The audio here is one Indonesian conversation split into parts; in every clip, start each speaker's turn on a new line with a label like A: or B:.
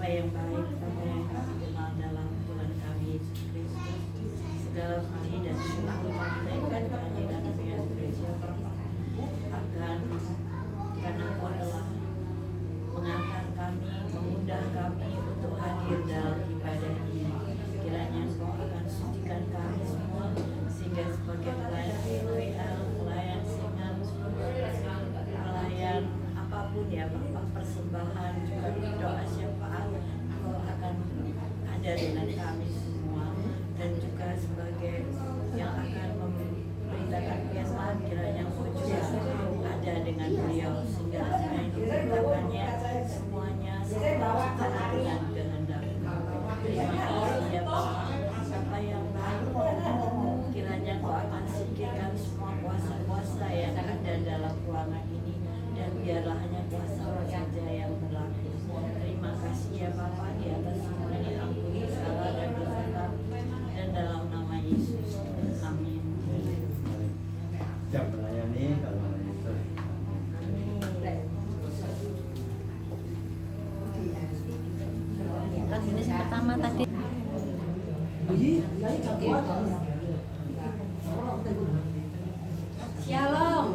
A: apa yang baik, apa yang kami kenal dalam Tuhan kami Yesus Kristus. Segala puji dan syukur kami naikkan kehadiran Tuhan Gereja akan karena Engkau telah mengangkat kami, mengundang kami untuk hadir dalam ibadah ini. Kiranya Engkau akan sucikan kami semua sehingga sebagai pelayan PWL, pelayan singan, pelayan apapun ya Bapak, persembahan juga doa syafaat, Engkau akan ada dengan kami semua, dan juga sebagai yang akan memberitakan firman, kiranya Engkau juga ada dengan beliau sehingga apa yang diberitakannya semuanya sesuai dengan kehendak. Terima kasih ya Bapak, apa yang baik kiranya Engkau akan singkirkan semua kuasa-kuasa yang ada dalam ruangan ini, dan biarlah hanya kuasa saja yang berlaku. Terima kasih ya Bapak, di atas semuanya ampuni salah dan dosa kami, dan dalam nama Yesus, amin.
B: Siap melayani kalau Yesus.
C: Jenis pertama tadi.
D: Shalom.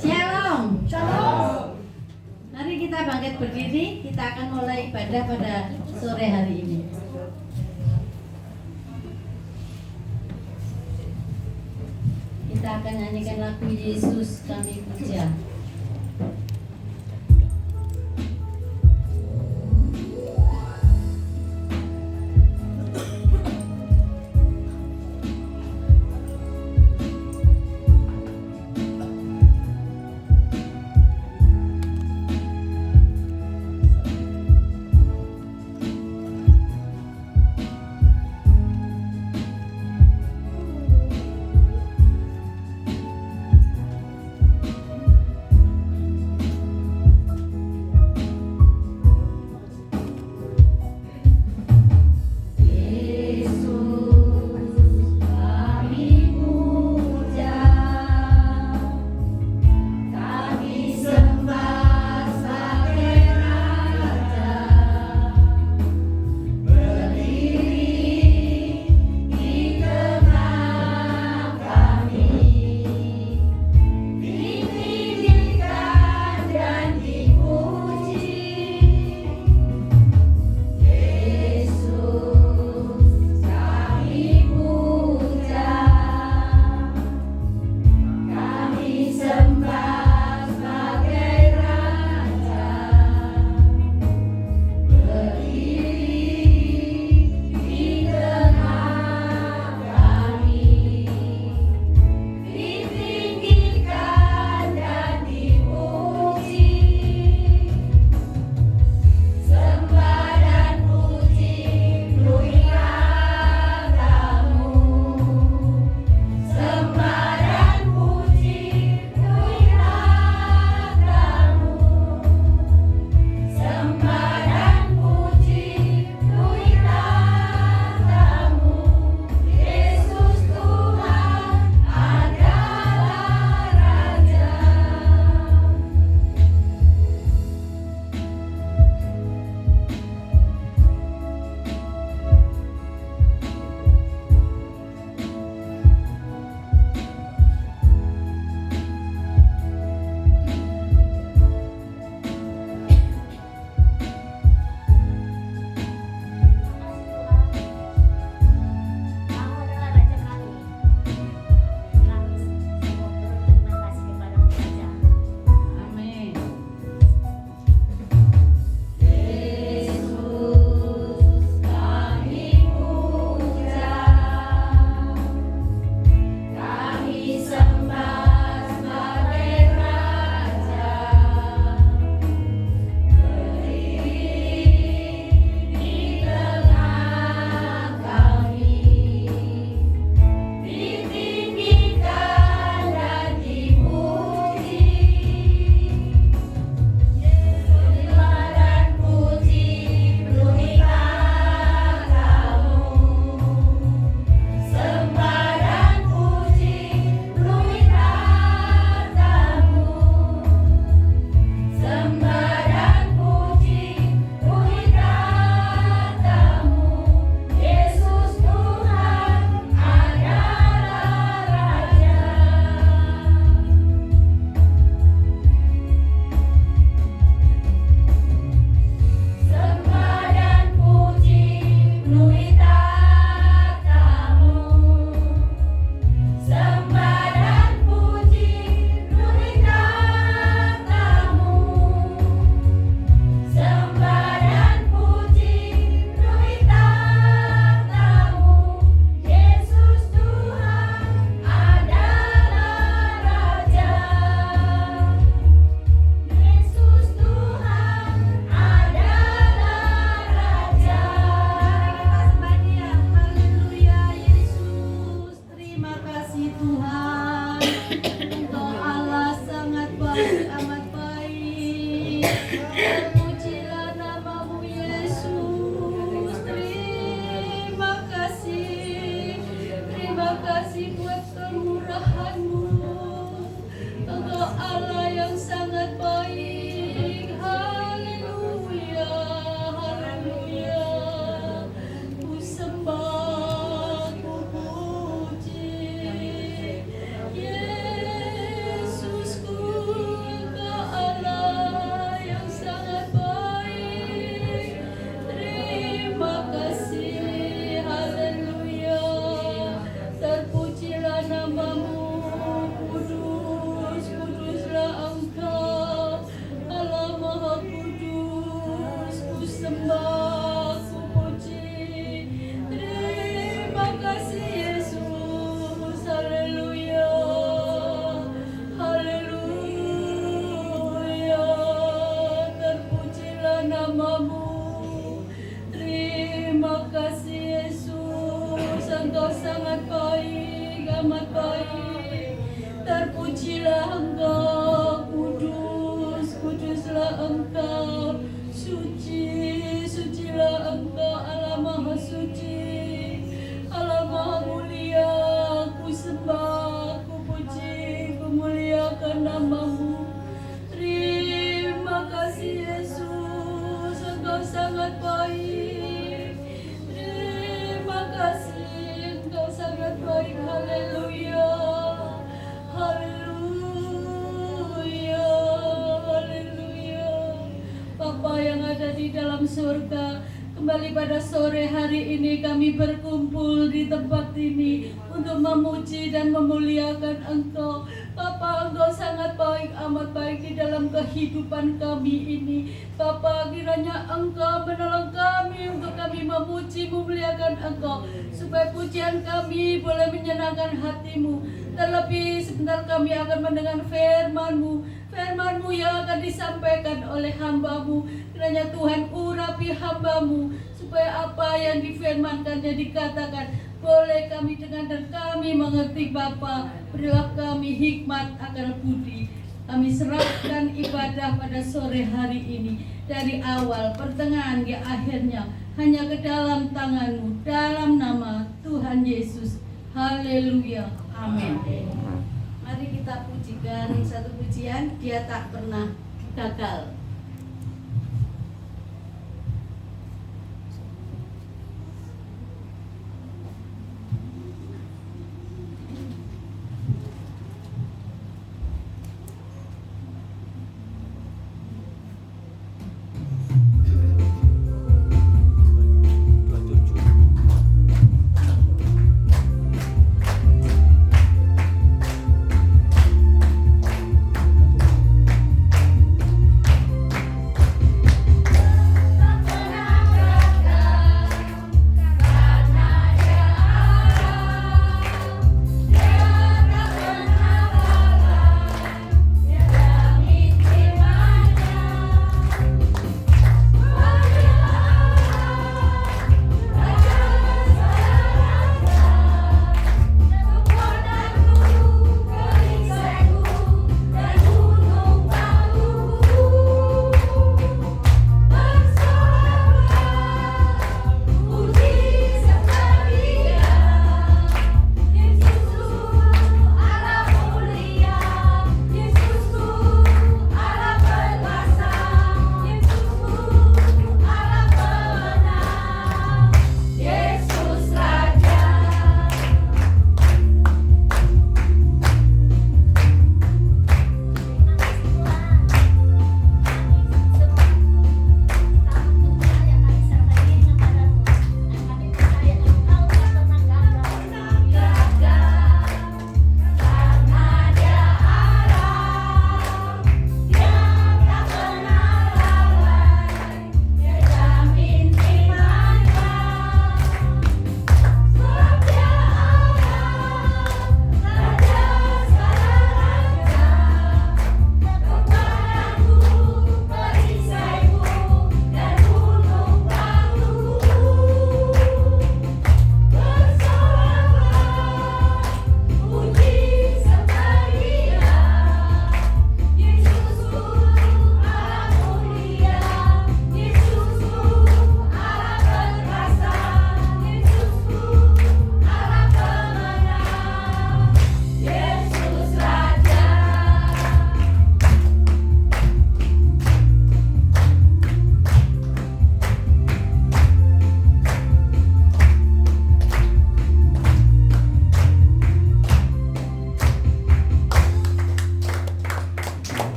D: Shalom. Shalom. Mari kita bangkit berdiri, kita akan mulai ibadah pada sore hari ini. Kita akan nyanyikan lagu Yesus Kami Puja. baik, amat baik. Terpujilah namamu Yesus. Terima kasih buat kemurahan-Mu. Engkau Allah yang sangat baik. Haleluya, haleluya. Ku sembah, ku puji Yesusku. Engkau Allah yang sangat baik. Terima kasih, haleluya. Terpujilah namamu, kudus, kuduslah Engkau, Allah Maha Kudus. Ku sembah, ku puji. Terima kasih Yesus, haleluya, haleluya. Terpujilah namamu. Terima kasih Yesus, Engkau sangat baik, amat baik. Terpujilah Engkau, kudus, kuduslah Engkau. Suci, sucilah Engkau, Allah Maha Suci, Allah Maha Mulia. Ku sembah, ku puji, ku muliakan namamu. Terima kasih Yesus, Engkau sangat baik. Terima kasih, Engkau sangat baik. Haleluya, haleluya, haleluya. Bapa yang ada di dalam surga, kembali pada sore hari ini kami berkumpul di tempat ini untuk memuji dan memuliakan Engkau. Bapa, Engkau sangat baik, amat baik di dalam kehidupan kami ini. Bapa, kiranya Engkau menolong kami untuk kami memuji, memuliakan Engkau, supaya pujian kami boleh menyenangkan hati-Mu. Terlebih sebentar kami akan mendengar firman-Mu, firman-Mu yang akan disampaikan oleh hamba-Mu. Kiranya Tuhan urapi hamba-Mu, supaya apa yang difirmankannya dikatakan boleh kami dengar dan kami mengerti. Bapa, berilah kami hikmat akal budi. Kami serahkan ibadah pada sore hari ini, dari awal, pertengahan, hingga akhirnya, hanya ke dalam tangan-Mu, dalam nama Tuhan Yesus. Haleluya, amin. Mari kita pujikan satu pujian, Dia tak pernah gagal.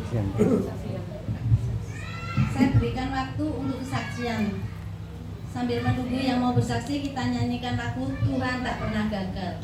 B: kesaksian.
C: Saya berikan waktu untuk kesaksian. Sambil menunggu yang mau bersaksi, kita nyanyikan lagu Tuhan Tak Pernah Gagal.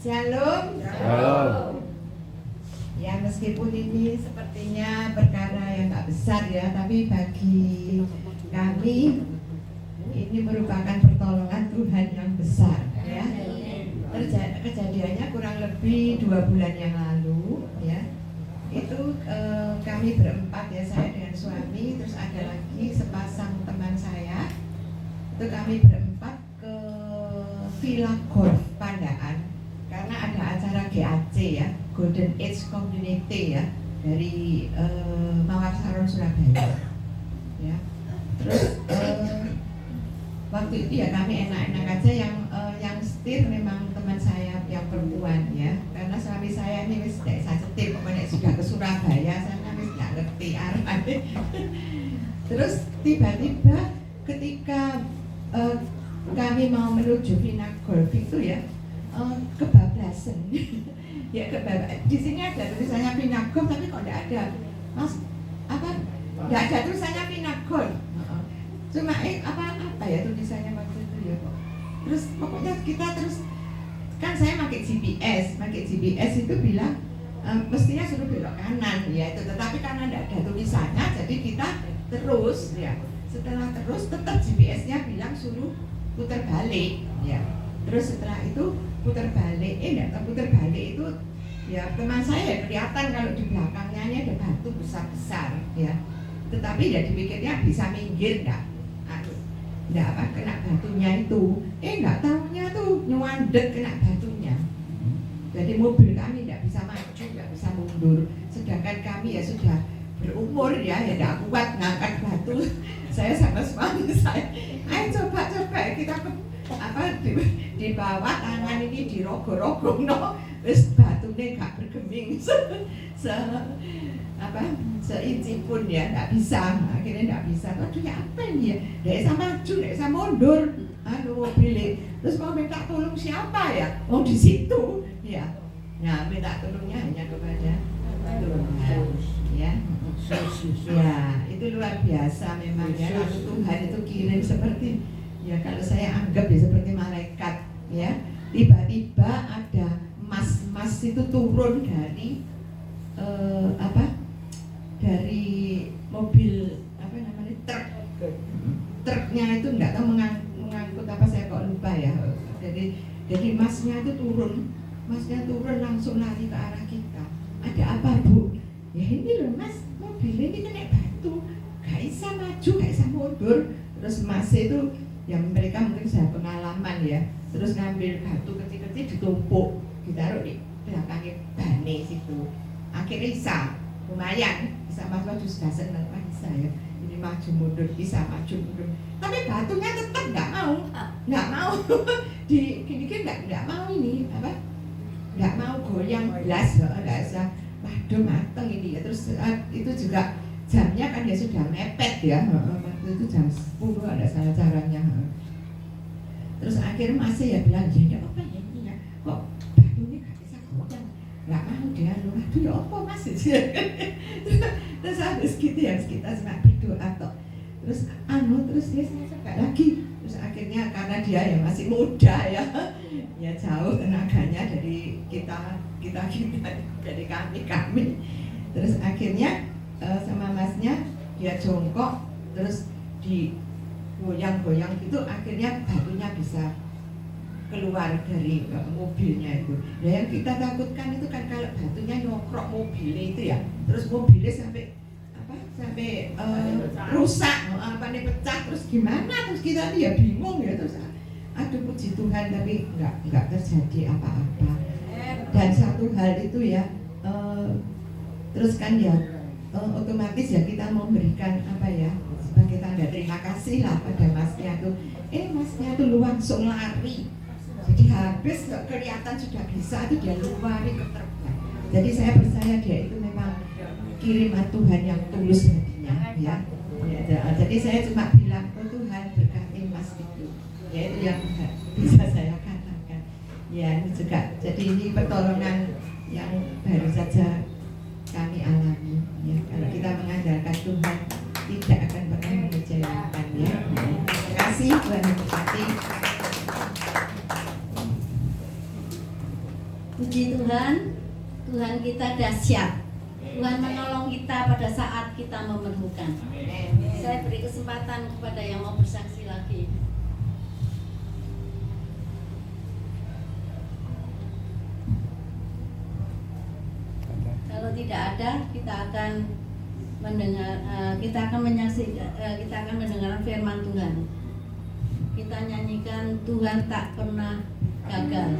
E: Shalom.
B: Shalom.
E: Ya, meskipun ini sepertinya perkara yang tak besar ya, tapi bagi kami ini merupakan pertolongan Tuhan yang besar ya. Kejadiannya kurang lebih 2 bulan yang lalu ya. Itu kami berempat ya, saya dengan suami, terus ada lagi sepasang teman saya. Itu kami berempat ke Villa Golf Pandaan karena ada acara GAC ya, Golden Age Community ya, dari Mawar Saron Surabaya ya. Terus waktu itu ya kami enak-enak aja, yang setir memang teman saya yang perempuan ya, karena suami saya ini wis tidak bisa setir, pokoknya sudah ke Surabaya sana wis nggak ngerti arahnya. Terus tiba-tiba ketika kami mau menuju Villa Golf itu ya, kebablasan. Ya di sini ada tulisannya Villa Golf tapi kok tidak ada, Mas, apa? Tidak ada tulisannya Villa Golf. Cuma apa ya tulisannya waktu itu ya kok. Terus pokoknya kita terus kan saya pakai GPS itu bilang mestinya suruh belok kanan ya itu, tetapi karena tidak ada tulisannya jadi kita terus ya. Setelah terus tetap GPS-nya bilang suruh putar balik ya. Terus setelah itu putar balik itu Ya teman saya kelihatan kalau di belakangnya ini ada batu besar-besar ya. Tetapi ya dipikirnya bisa minggir enggak? Enggak apa kena batunya itu. Enggak tahunya tuh nyuandek kena batunya. Jadi mobil kami enggak bisa maju, enggak bisa mundur. Sedangkan kami ya sudah berumur ya enggak kuat ngangkat batu. Saya sama suami saya, ayo coba kita di bawah tangan ini dirogoh-rogoh no, terus batunya gak bergeming seinci pun ya, nggak bisa, akhirnya nggak bisa. Aduh ya apa ini ya, nggak bisa maju, nggak bisa mundur, mobilnya. Terus mau minta tolong siapa ya? Oh di situ, ya. Nah minta tolongnya hanya kepada Tuhan, ya. Ya itu luar biasa memang ya. Lalu Tuhan itu kirim seperti ya kalau saya anggap ya seperti malaikat, ya. Tiba-tiba ada emas itu turun dari dari mobil truknya itu nggak tahu mengangkut apa, saya kok lupa ya. Jadi masnya itu turun langsung lari ke arah kita. Ada apa Bu? Ya ini loh Mas, mobilnya ini kena batu, nggak bisa maju, nggak bisa mundur. Terus Mas itu yang mereka mungkin sudah pengalaman ya, terus ngambil batu kecil-kecil ditumpuk, ditaruh di belakangnya bane situ. Akhirnya bisa, lumayan bisa maju sudah senang, bisa ya. Ini maju mundur, bisa maju mundur. Tapi batunya tetap nggak mau di gini-gini nggak mau ini apa? Nggak mau goyang belas, nggak usah. Waduh mateng ini ya. Terus itu juga jamnya kan ya sudah mepet ya. Waktu itu jam 10 ada salah caranya. Terus akhirnya masih ya bilang ya apa ya ini ya, kok batunya nggak bisa goyang, nggak mau dia. Aduh ya apa Mas? Terus habis gitu ya kita cuma berdoa toh. Terus terus dia saya lagi. Terus akhirnya karena dia ya masih muda ya jauh tenaganya dari kita dari kami. Terus akhirnya sama Masnya dia jongkok, terus di goyang-goyang gitu, akhirnya batunya bisa keluar dari mobilnya itu. Nah yang kita takutkan itu kan kalau batunya nyokrok mobilnya itu ya, terus mobilnya sampai rusak, pecah, terus gimana? Terus kita ya bingung ya, terus aduh puji Tuhan tapi nggak terjadi apa-apa. Dan satu hal itu ya, terus kan ya otomatis ya kita mau memberikan apa ya sebagai tanda terima kasih lah pada Masnya tuh. Masnya tuh langsung lari. Jadi habis kelihatan sudah bisa itu dia lari ke truknya. Jadi saya percaya dia itu memang kiriman Tuhan yang tulus hatinya ya. Jadi saya cuma bilang Tuhan berkati Mas itu. Ya itu yang bisa saya katakan. Ya ini juga. Jadi ini pertolongan yang baru saja kami alami. Ya kalau kita mengandalkan Tuhan tidak akan pernah mengecewakan ya. Terima kasih Tuhan memberkati.
C: Puji Tuhan, Tuhan kita dahsyat. Tuhan menolong kita pada saat kita memerlukan. Saya beri kesempatan kepada yang mau bersaksi lagi. Kalau tidak ada, kita akan mendengar firman Tuhan. Kita nyanyikan Tuhan tak pernah gagal.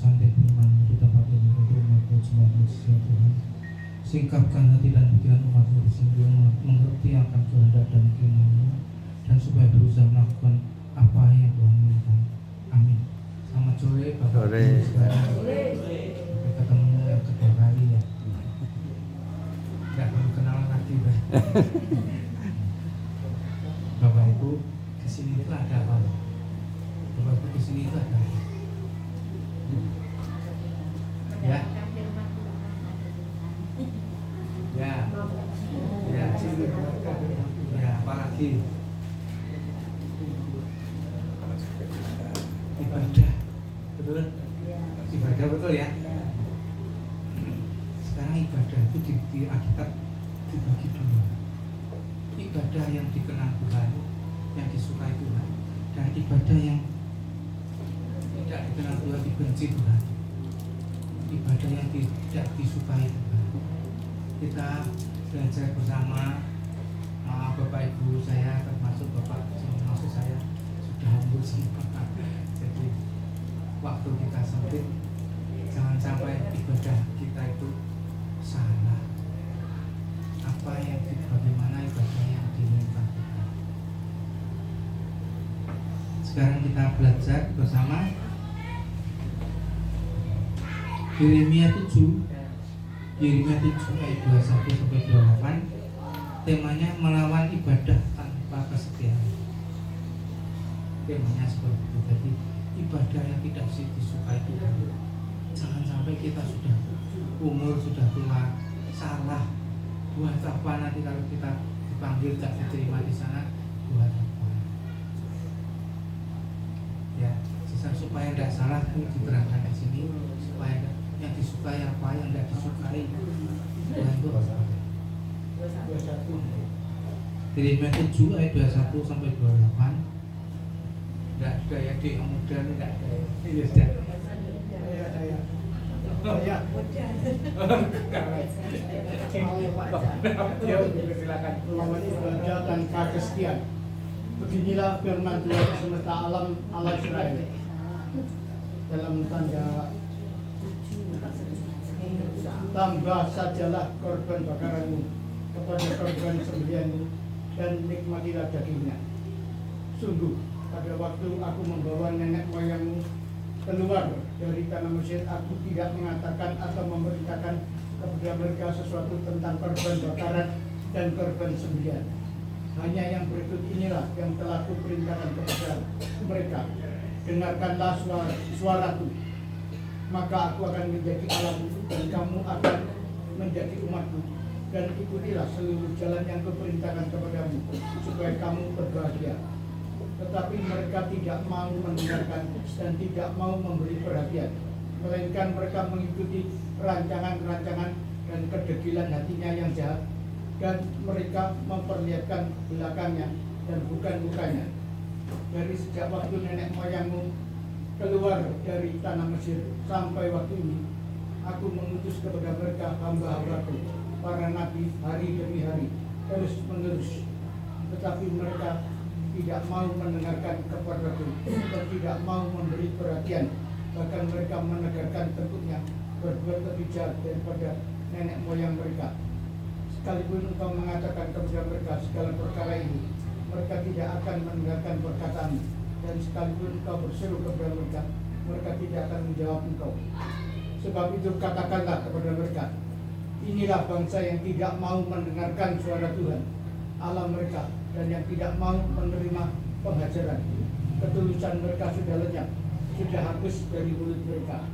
F: santai firman di tempat ini untuk umat-Mu semua manusia Tuhan. Singkapkan hati dan pikiran umat-Mu sehingga mengerti akan kehendak dan keinginan-Mu dan supaya berusaha melakukan apa yang Tuhan inginkan. Amin. Selamat sore Bapak Ibu sekalian. Sampai ketemu yang kedua kali ya. Tidak perlu kenalan lagi Pak. Bapak Ibu kesini itu ada apa? Bapak Ibu kesini itu ada apa? Ya. Ya. Ya. Ya, apa lagi? Ibadah. Betul? Ibadah betul ya? Sekarang ibadah itu di Alkitab dibagi dua. Ibadah yang dikenal Tuhan, yang disukai Tuhan, dan ibadah yang tidak dikenal Tuhan, dibenci Tuhan. Ibadah yang tidak disukai Tuhan. Kita belajar bersama Bapak Ibu saya, termasuk Bapak maksud saya sudah umur semua. Jadi waktu kita sempit, jangan sampai ibadah kita itu salah. Apa yang bagaimana ibadah yang diinginkan Tuhan. Sekarang kita belajar bersama Yeremia 7 ayat 21 sampai 28. Temanya melawan ibadah tanpa kesetiaan. Temanya seperti itu. Jadi ibadah yang tidak disukai Tuhan. Jangan sampai kita sudah umur sudah tua salah. Buat apa nanti kalau kita dipanggil tak diterima di sana? Buat apa? Ya, supaya tidak salah ini diterangkan di sini, supaya yang disukai apa, yang tidak disukai Tuhan itu apa? Yeremia 7 ayat 21 sampai 28. Tidak ada ya di yang muda ini, tidak ada ya. Iya,
G: silakan. Melawan ibadah tanpa kesetiaan. Beginilah firman Tuhan semesta alam Allah Israel. Dalam tanda tambah sajalah korban bakaranmu kepada korban sembelihanmu dan nikmatilah dagingnya. Sungguh pada waktu aku membawa nenek moyangmu keluar dari tanah Mesir, aku tidak mengatakan atau memerintahkan kepada mereka sesuatu tentang korban bakaran dan korban sembelihan. Hanya yang berikut inilah yang telah kuperintahkan kepada mereka. Dengarkanlah suaraku, maka aku akan menjadi Allahmu dan kamu akan menjadi umatku. Dan ikutilah seluruh jalan yang kuperintahkan kepadamu supaya kamu berbahagia. Tetapi mereka tidak mau mendengarkan dan tidak mau memberi perhatian, melainkan mereka mengikuti rancangan-rancangan dan kedegilan hatinya yang jahat, dan mereka memperlihatkan belakangnya dan bukan mukanya. Dari sejak waktu nenek moyangmu keluar dari tanah Mesir sampai waktu ini, aku mengutus kepada mereka hamba-hambaku, para nabi hari demi hari, terus menerus. Tetapi mereka tidak mau mendengarkan kepadaku dan tidak mau memberi perhatian. Bahkan mereka menegakkan bentuknya, berbuat lebih jahat daripada nenek moyang mereka. Sekalipun engkau mengatakan kepada mereka segala perkara ini, mereka tidak akan mendengarkan perkataanmu. Dan sekalipun engkau berseru kepada mereka, mereka tidak akan menjawab engkau. Sebab itu katakanlah kepada mereka, inilah bangsa yang tidak mau mendengarkan suara Tuhan Allah mereka, dan yang tidak mau menerima pengajaran. Ketulusan mereka sudah lenyap, sudah hapus dari mulut mereka.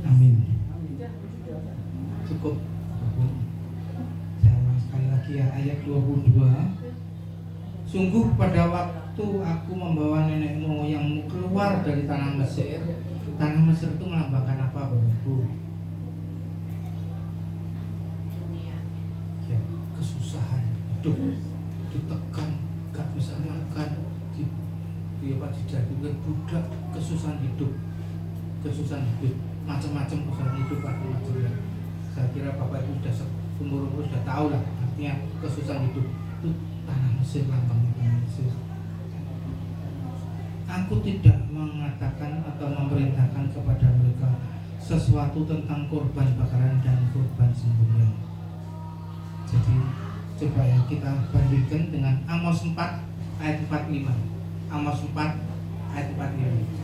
F: Amin. Cukup. Saya ulang sekali lagi ya, ayat 22. Sungguh pada waktu aku membawa nenek moyangmu keluar dari tanah Mesir. Tanah Mesir itu melambangkan apa, Bapak-Ibu? Ya, kesusahan hidup, ditekan, gak bisa makan, dijadikan budak, kesusahan hidup, macam-macam kesusahan hidup, macam-macam. Saya kira Bapak Ibu sudah umur sudah tahu lah artinya kesusahan hidup itu tanah Mesir, lambangnya tanah Mesir. aku tidak mengatakan atau memerintahkan kepada mereka sesuatu tentang korban bakaran dan korban sembelihan. Jadi coba ya kita bandingkan dengan Amos 4 ayat 45. Amos 4 ayat 45.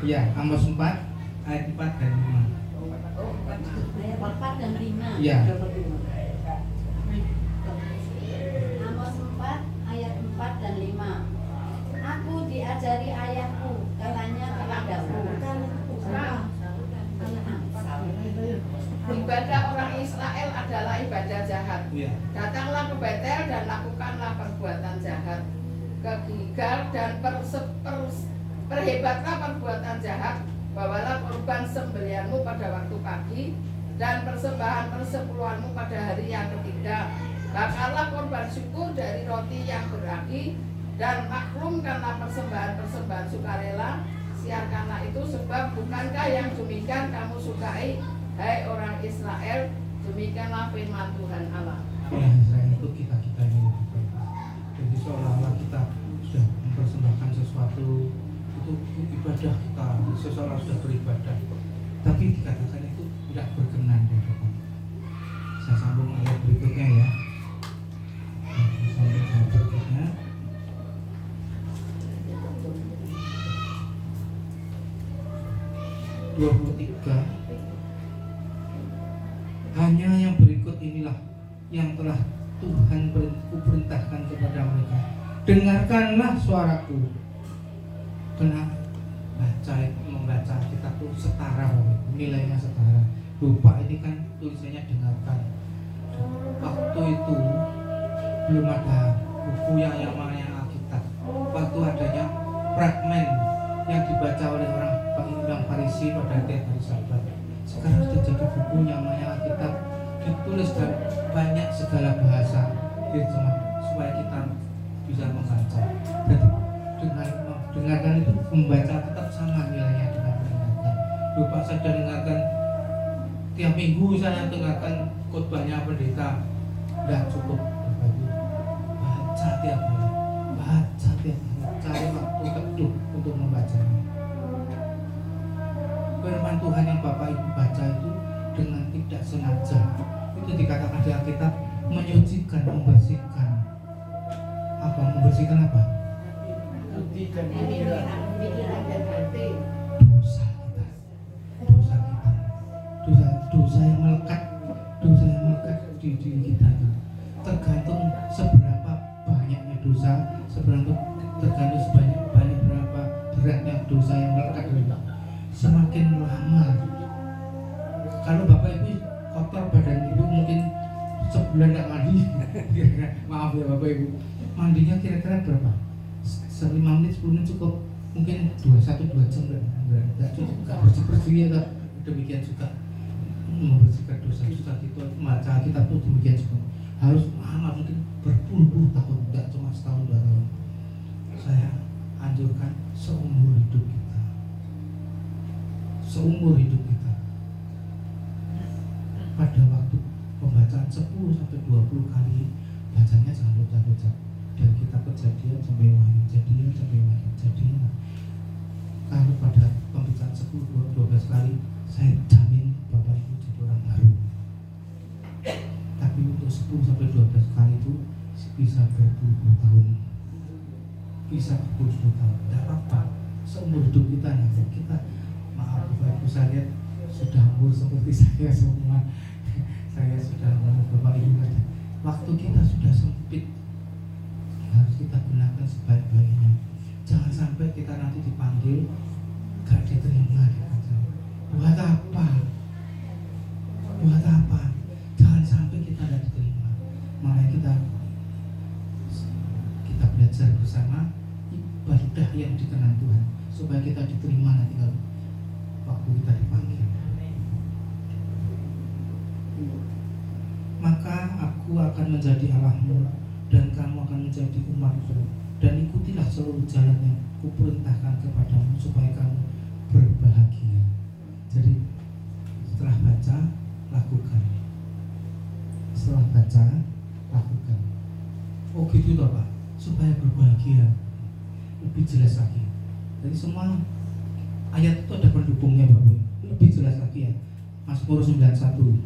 F: Ya, Amos 4 ayat 4 dan 5.
C: Ayat 4 dan 5.
F: Ya.
C: Amos 4 ayat 4 dan 5. Aku diajari ayahku, katanya kepadaku.
H: Ibadah orang Israel adalah ibadah jahat.
F: Ya.
H: Datanglah ke Betel dan lakukanlah perbuatan jahat. Ke Gilgal dan perhebatlah perbuatan jahat. Bawalah korban sembelihanmu pada waktu pagi dan persembahan persepuluhanmu pada hari yang ketiga. Bakarlah korban syukur dari roti yang beragi dan maklumkanlah persembahan-persembahan sukarela. Siarkanlah itu, sebab bukankah yang demikian kamu sukai, hai orang Israel? Demikianlah firman Tuhan Allah.
F: Orang Israel itu kita ini lebih baik. Jadi seolah-olah kita sudah mempersembahkan sesuatu, itu ibadah kita, seseorang sudah beribadah, tapi dikatakan itu tidak berkenan di Tuhan. Saya sambung ayat berikutnya ya. Sambung ayat berikutnya. Hanya yang berikut inilah yang telah Tuhan perintahkan kepada mereka. Dengarkanlah suaraku. Kena membaca kita tuh setara, nilainya setara. Lupa ini kan tulisannya dengarkan. Waktu itu belum ada buku yang namanya Alkitab. Waktu adanya fragmen yang dibaca oleh orang Farisi pada tiap hari Sabat. Sekarang sudah jadi buku namanya Alkitab, ditulis dalam banyak segala bahasa supaya kita bisa membaca. Jadi dengarkan itu membaca tetap sama nilainya dengan mendengarkan. Lupa saja dengarkan tiap minggu saya dengarkan khotbahnya pendeta, tidak cukup. Baca tiap hari, cari waktu teduh untuk membacanya. Firman Tuhan yang Bapak Ibu baca itu dengan tidak sengaja, itu dikatakan di Alkitab menyucikan, membersihkan. Apa membersihkan apa?
G: Hati dan pikiran.
F: Dosa yang melekat di diri kita itu tergantung seberapa banyaknya dosa, tergantung sebanyak berapa beratnya dosa yang melekat di kita. Semakin lama, kalau Bapak Ibu kotor badan Ibu mungkin sebulan nggak mandi, maaf ya Bapak Ibu, mandinya kira-kira berapa? 5 menit, 10 menit cukup, mungkin 1-2 jam nggak cukup, nggak bersih-bersih ya tak? Demikian juga membersihkan dosa kita membaca Alkitab itu demikian juga harus lama, mungkin berpuluh-puluh tahun, nggak cuma setahun 2 tahun. Saya anjurkan seumur hidup kita pada waktu pembacaan 10-20 kali, bacanya jangan lupa-lupa dari kitab Kejadian sampai Wahyu, Kejadian. Kalau pada pembacaan 10-12 kali, saya jamin Bapak Ibu jadi orang baru. Tapi untuk 10-12 kali itu bisa berpuluh tahun, tidak apa-apa. Seumur hidup kita nanti kita, maaf Bapak Ibu, saya lihat sudah umur seperti saya semua. Saya sudah umur Bapak Ibu, waktu kita sudah sempit, harus kita gunakan sebaik-baiknya. Jangan sampai kita nanti dipanggil gak diterima. Buat apa? Jangan sampai kita gak diterima. Makanya kita belajar bersama ibadah yang dikenan Tuhan supaya kita diterima nanti kalau waktu kita dipanggil. Maka aku akan menjadi Allahmu dan kamu akan menjadi umatku, dan ikutilah seluruh jalan yang kuperintahkan kepadamu supaya kamu berbahagia. baca, lakukan. Oh gitu toh Pak, supaya berbahagia. Lebih jelas lagi. Jadi semua ayat itu ada pendukungnya Bapak. Lebih jelas lagi ya. Mazmur 91.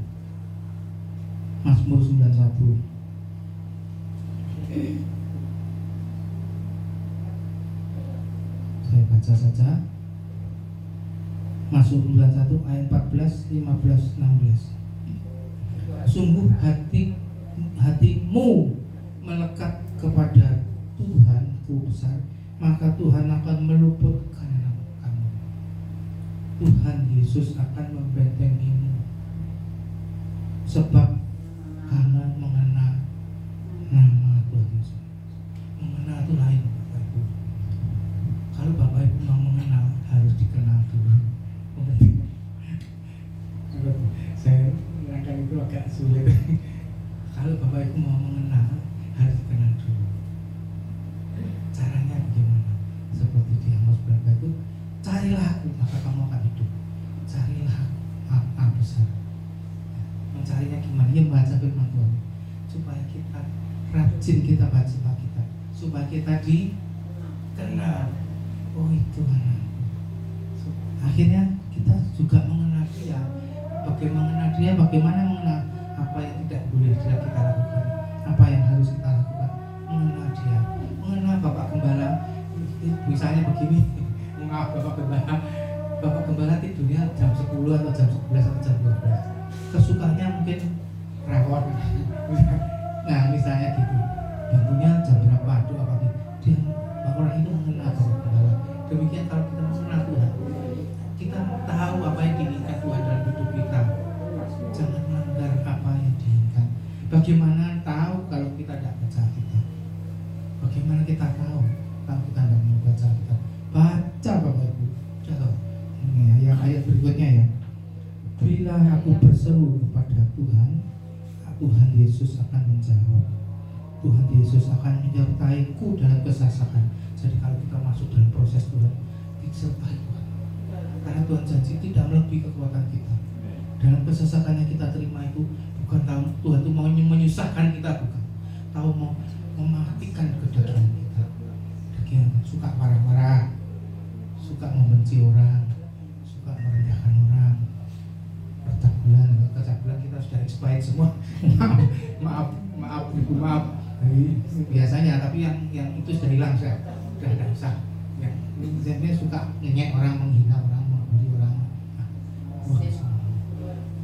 F: Mazmur 91. Saya baca saja. Mazmur 91 ayat 14, 15, 16. Sungguh hatimu melekat kepada Tuhanku besar, maka Tuhan akan meluputkan kamu. Tuhan Yesus akan membentengimu, sebab kamu mengenal nama Tuhan Yesus. Mengenal itu lain Bapak Ibu. Kalau Bapak Ibu mau mengenal, harus dikenal dulu. Saya kadang itu agak sulit. Kalau Bapak Ibu mau mengenal, harus dikenal dulu. Caranya bagaimana? Seperti di Amos berapa itu, carilah aku maka kamu akan hidup. Carilah apa besar. Mencarinya gimana? Ya baca firman Tuhan, supaya kita rajin kita baca Alkitab, supaya kita dikenal. Oh itu anakku. Akhirnya kita juga mengenal dia. Bagaimana mengenal dia? Bagaimana mengenal apa yang tidak boleh kita lakukan? Apa yang harus kita lakukan? Mengenal dia. Mengenal Bapak Gembala. Misalnya begini, maaf Bapak Gembala tidurnya jam 10 atau jam 11 atau jam 12. Kesukaannya mungkin rawon. Nah misalnya gitu, bangunnya jam berapa, doa pagi. Dia orang itu mengenal Bapak Gembala. Demikian kalau kita mengenal Tuhan, kita tahu apa yang diinginkan Tuhan dalam hidup kita. Jangan melanggar apa yang diinginkan. Bagaimana tahu kalau kita tidak baca Alkitab? Bagaimana kita tahu kalau kita tidak mau baca Alkitab? Baca Bapak Ibu. Contoh, ini ayat berikutnya ya. Bila aku berseru kepada Tuhan, Tuhan Yesus akan menjawab. Tuhan Yesus akan menyertaiku dalam kesesakan. Jadi kalau kita masuk dalam proses Tuhan, disertai Tuhan. Karena Tuhan janji tidak melebihi kekuatan kita. Dalam kesesakan yang kita terima itu bukan tahu Tuhan itu mau menyusahkan kita, bukan. Tahu mau mematikan kedagingan kita. Daging suka marah-marah, suka membenci orang, suka merendahkan orang. Percabulan kita sudah expired semua. maaf ibu, maaf. Biasanya, tapi yang itu sudah hilang, sudah tidak usah. Ya, ini suka ngenyek orang, menghina orang, membuli orang.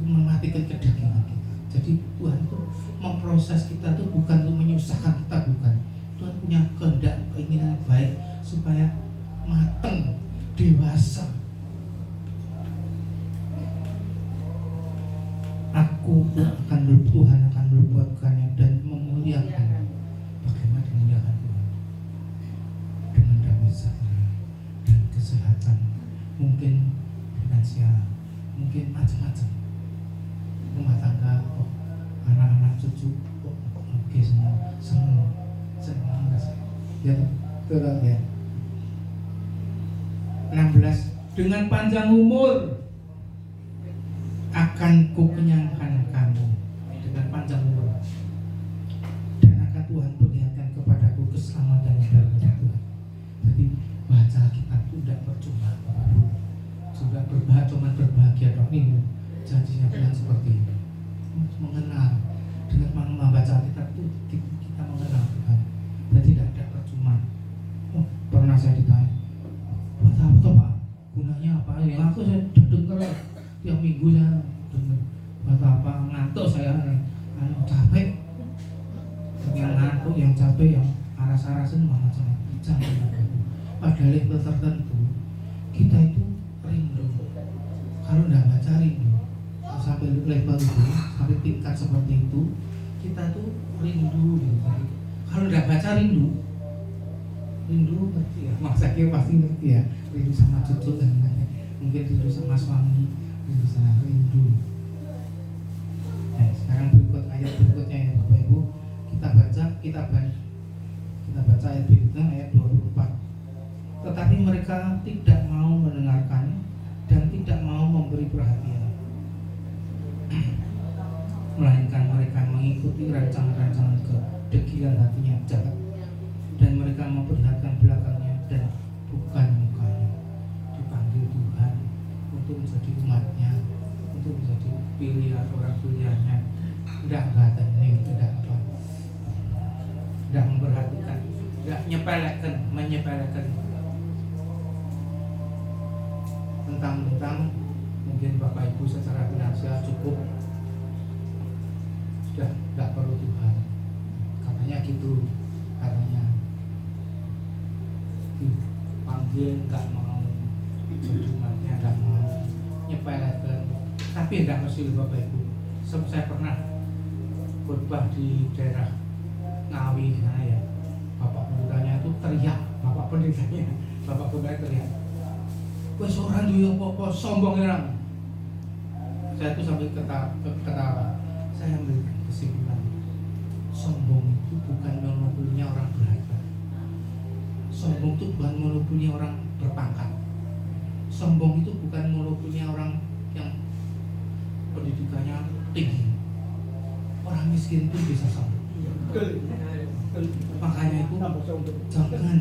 F: Mematikan kedagingan kita. Jadi Tuhan itu memproses kita itu bukan untuk menyusahkan kita, bukan. Tuhan punya kehendak, keinginan baik supaya matang, dewasa. Tuhan akan melupakannya dan memuliakan. Bagaimana memuliakan Tuhan? Dengan damai sejahtera dan kesehatan, mungkin finansial, mungkin macam-macam. Rumah tangga, anak-anak cucu, oke semua, senang. Ya, betul ya. 16. Dengan panjang umur akan kukenyangkan kamu, dengan panjang umur, dan akan Tuhan perlihatkan kepadaku keselamatan yang daripada Tuhan. Jadi baca kitab itu tidak percuma, juga berbahagia dong. Ini janjinya Tuhan seperti ini. Mengenal, dengan membaca kitab itu kita mengenal Tuhan. Dan tidak ada percuma. Pernah saya ditanya, buat apa toh Pak? Gunanya apa? Ya aku saya dengar tiap minggu saya dengar. Buat apa? Ngantuk saya, capek. Yang ngantuk, yang capek, yang aras-arasan macam jangan. Pada level tertentu kita itu rindu. Kalau tidak baca rindu, sampai level itu, sampai tingkat seperti itu, kita tuh rindu. Kalau tidak baca rindu ngerti ya, Mas Zakir pasti ngerti ya, rindu sama cucu dan lain-lain, mungkin rindu sama suami, rindu. Nah, sekarang berikut ayat berikutnya ya Bapak Ibu, kita baca ayat berikutnya, ayat 24. Tetapi mereka tidak mau mendengarkan dan tidak mau memberi perhatian, melainkan mereka mengikuti mengikuti rancangan-rancangan kedegilan hatinya jahat, dan mereka memperlihatkan belakangnya dan bukan mukanya. Dipanggil Tuhan untuk menjadi umatnya, untuk menjadi pilihan orang pilihannya. Tidak ini, tidak apa, tidak memperhatikan, tidak menyepelekan. Tentang mungkin Bapak Ibu secara finansial cukup, sudah tidak perlu Tuhan, katanya gitu, katanya dipanggil nggak mau, cuma-cumanya nggak mau, nyepelekan. Tapi tidak mesti Bapak Ibu. Saya pernah khotbah di daerah Ngawi sana ya, Bapak pendetanya itu teriak, Bapak pendetanya teriak, wes orang duwe apa-apa sombong orang. Saya tuh sampai ketawa. Saya ambil kesimpulan, sombong itu bukan monopolinya orang berharga. Sombong itu bukan monopolinya orang berpangkat. Sombong itu bukan monopolinya orang yang pendidikannya tinggi. Orang miskin pun bisa sombong. Makanya itu jangan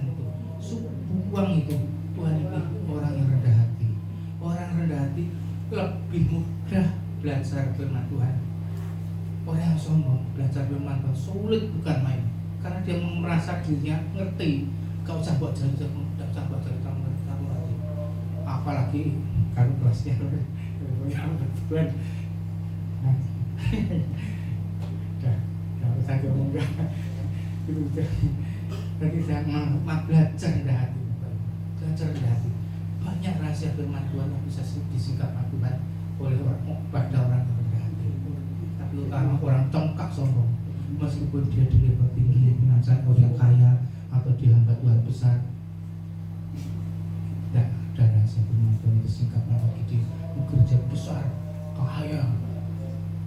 F: itu buang itu. Tuhan ini orang yang rendah hati. Orang rendah hati lebih mudah belajar firman Tuhan. Orang yang sombong belajar firman Tuhan sulit, bukan main. Karena dia merasa dirinya ngerti. Gak usah buat jari, gak usah buat jari, kamu ngerti. Apalagi kalau kelasnya Tuhan. Kalau saya ngomong enggak, berarti saya mau belajar rendah hati. Belajar rendah hati. Banyak rahasia firman Tuhan yang bisa disingkap Tuhan oleh pada orang yang rendah hati. Tapi utama orang congkak sombong, meskipun dia di level tinggi finansial, orang kaya atau dihambat Tuhan besar, tidak ada rahasia firman Tuhan yang disingkap bagi dia bekerja besar, kaya,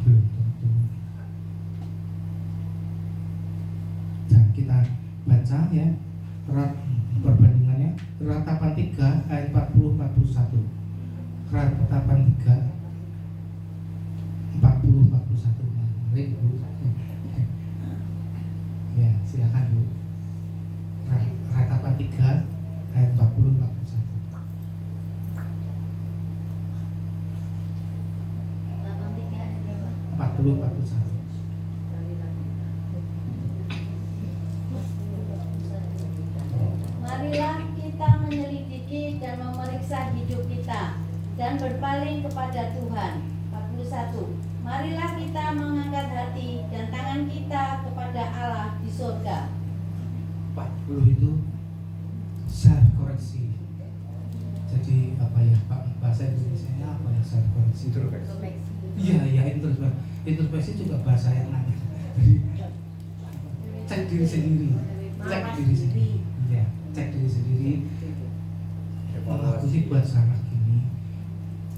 F: belum tentu. Dan kita baca ya perbandingannya, Ratapan 3 ayat 40-41. Ratapan 3 40-41. Mari Bu. Ya, silakan Bu. Ratapan 3 ayat 40-41. 40-41.
C: Marilah kita menyelidiki dan memeriksa hidup kita dan berpaling kepada Tuhan. 41. Marilah kita mengangkat hati dan tangan kita kepada Allah di surga.
F: 40 itu self koreksi. Jadi apa ya Pak, bahasa Indonesia apa ya, self koreksi? Iya, introspeksi juga bahasa yang lain. Jadi cek diri sendiri. Iya, cek diri sendiri. Aku sih buat salah gini,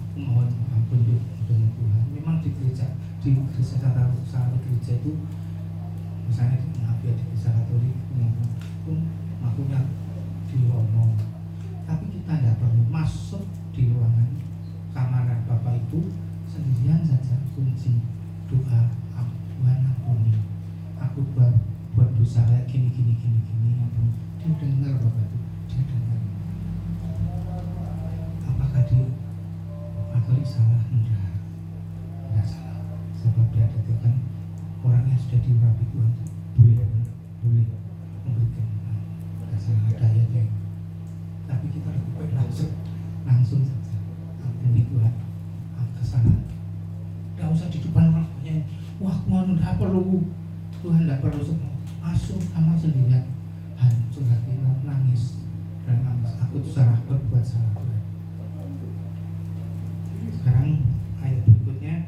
F: aku mohon ampun dengan Tuhan. Memang di gereja salah gereja itu, misalnya maaf ya, di gereja Katolik pun ngakunya diomong, tapi kita tidak perlu masuk di ruangan kamar Bapak Ibu sendirian saja, kunci doa, Tuhan ampuni aku buat dosa kayak gini ampun. Dia dengar Bapak Ibu, dia dengar. Apakah dia Katolik salah? Tidak salah, sebab dia katakan orang yang sudah diurapi Tuhan boleh memberikan salah dayanya. Tapi kita lebih baik langsung saja ampuni Tuhan kesalahan. Tidak usah di depan orang banyak. Wah, Tuhan tidak perlu. Tuhan tidak perlu semua. Masuk kamar sendirian, hancur hati, nangis dan nangis. Aku itu salah, berbuat salah Tuhan. Sekarang ayat berikutnya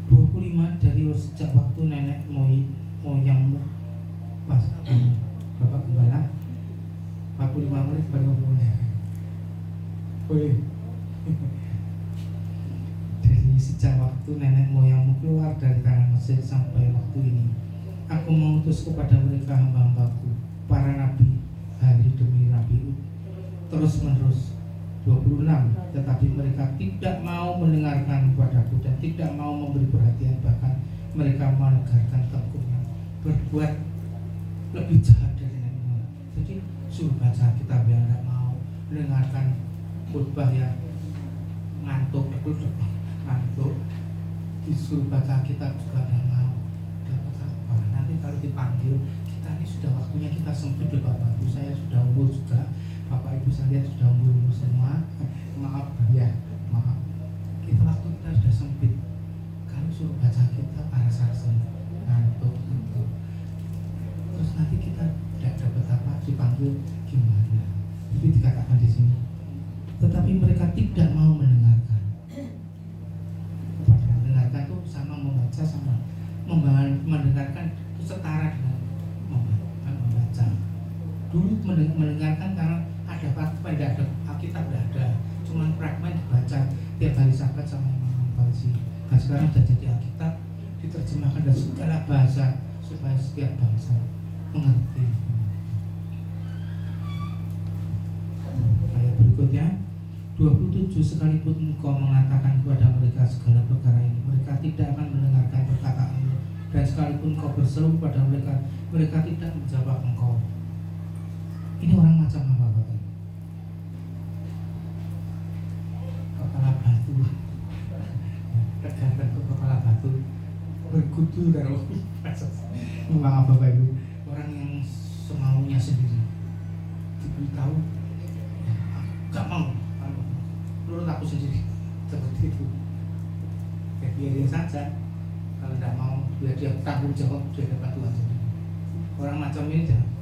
F: 25. Dari sejak waktu nenek moyangmu pas Bapak Gembala 45 menit baru ngomongnya. Boleh. Dari sejak waktu nenek moyangmu keluar dari tanah Mesir sampai waktu ini, aku mengutus kepada mereka hamba-hambaku, para nabi, hari demi nabi, terus menerus. 26. Tetapi mereka tidak mau mendengarkan kepadaku dan tidak mau memberi perhatian, bahkan mereka menegarkan tengkuknya, berbuat lebih jahat dari Nabi Muhammad. Jadi suruh baca kitab yang tidak mau mendengarkan khutbah yang ngantuk, disuruh baca kitab juga tidak mau. Dapat apa? Nanti kalau dipanggil, kita ini sudah waktunya kita sempit ya Bapak Ibu. Saya sudah umur juga, Bapak Ibu saya lihat sudah umur semua. Maaf ya, maaf. Kita waktu kita sudah sempit. Kalau suruh baca kitab para sarsen ngantuk gitu. Terus nanti kita tidak dapat apa, dipanggil gimana? Jadi dikatakan di sini. Tetapi mereka tidak mau mendengarkan. Mendengarkan itu sama membaca sama mendengarkan itu setara dengan membaca. Dulu mendengarkan karena ada fakta, tidak ada Alkitab, tidak ada, cuma fragmen dibaca tiap hari Sabat sama Imam Al-Balsi. Nah sekarang sudah jadi Alkitab, diterjemahkan dari segala bahasa supaya setiap bangsa mengerti. Ayat berikutnya 27, sekalipun engkau mengatakan kepada mereka segala perkara ini, mereka tidak akan mendengarkan perkataanmu, dan sekalipun engkau berseru kepada mereka, mereka tidak menjawab engkau. Ini orang macam apa Bapak? Kepala batu, tegakkan ke kepala batu, berkutu dan memang Bapak Ibu, orang yang semaunya sendiri, diberitahu, gak mau. Menurut aku sendiri seperti itu. Ya biarin saja. Kalau tidak mau, biar dia tanggung jawab, dia dapat Tuhan sendiri. Orang macam ini jangan.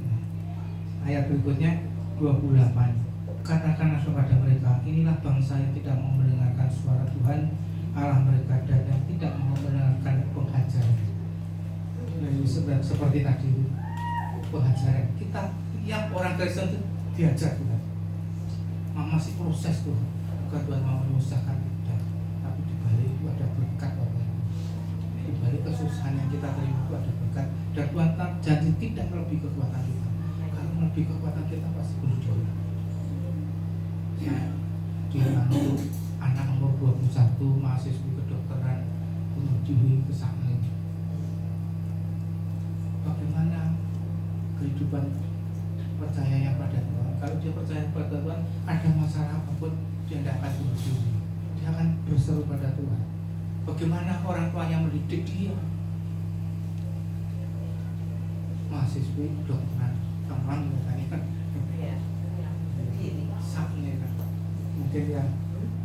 F: Ayat berikutnya 28. Katakanlah kepada mereka, inilah bangsa yang tidak mau mendengarkan suara Tuhan Allah mereka dan yang tidak mau mendengarkan pengajaran. Jadi seperti tadi pengajaran kita, yang orang Kristen itu diajar Tuhan. Masih proses Tuhan. Bukan Tuhan mau menyusahkan kita, tapi di balik itu ada berkat Bapak. Di balik kesusahan yang kita terima itu ada berkat. Dan Tuhan janji tidak melebihi kekuatan kita. Kalau melebihi kekuatan kita pasti bunuh diri. Ya, dia anak umur 21, mahasiswa kedokteran, bunuh diri ke sana. Bagaimana kehidupan percayanya pada Tuhan? Kalau dia percaya pada Tuhan, ada masalah apapun dia tidak akan bunuh diri. Dia akan berseru pada Tuhan. Bagaimana orang tua yang mendidik dia? Mahasiswa kedokteran, teman katanya kan, saknya kan, mungkin ya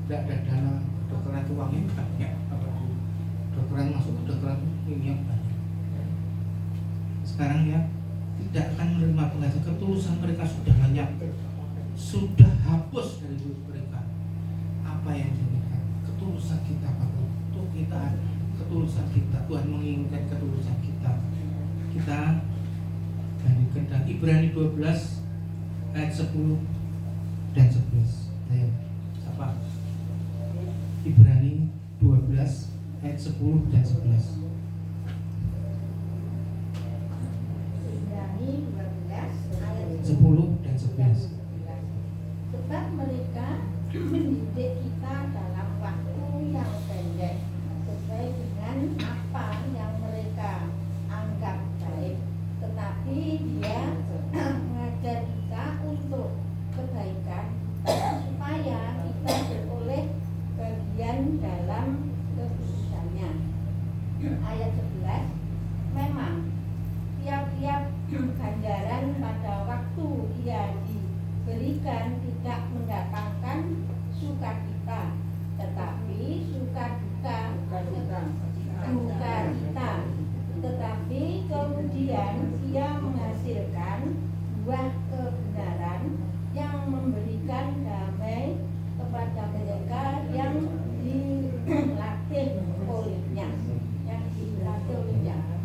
F: tidak ada dana kedokteran itu uangnya banyak. Kedokteran masuk kedokteran ini yang banyak. Sekarang ya tidak akan menerima pengajaran, ketulusan mereka sudah lenyap, sudah hapus dari hidup mereka. Apa yang diinginkan? Ketulusan kita Bapak. Itu kita, ketulusan kita. Tuhan menginginkan ketulusan kita. Kita bandingkan dengan Ibrani 12 ayat 10 dan 11. Ayo, siapa? Ibrani 12 ayat 10 dan 11.
C: Ibrani 12 ayat
F: 10 dan 11.
C: Sebab mereka mendidik kita dalam waktu yang pendek sesuai dengan apa yang mereka anggap baik, tetapi dia mengajar kita untuk kebaikan supaya kita beroleh bagian dalam kekhususannya. Ayat 11, memang tiap-tiap ganjaran pada waktu ia diberikan tidak mendatangkan sukacita, tetapi sukacita, tetapi kemudian ia menghasilkan buah kebenaran yang memberikan damai kepada mereka yang dilatih olehnya.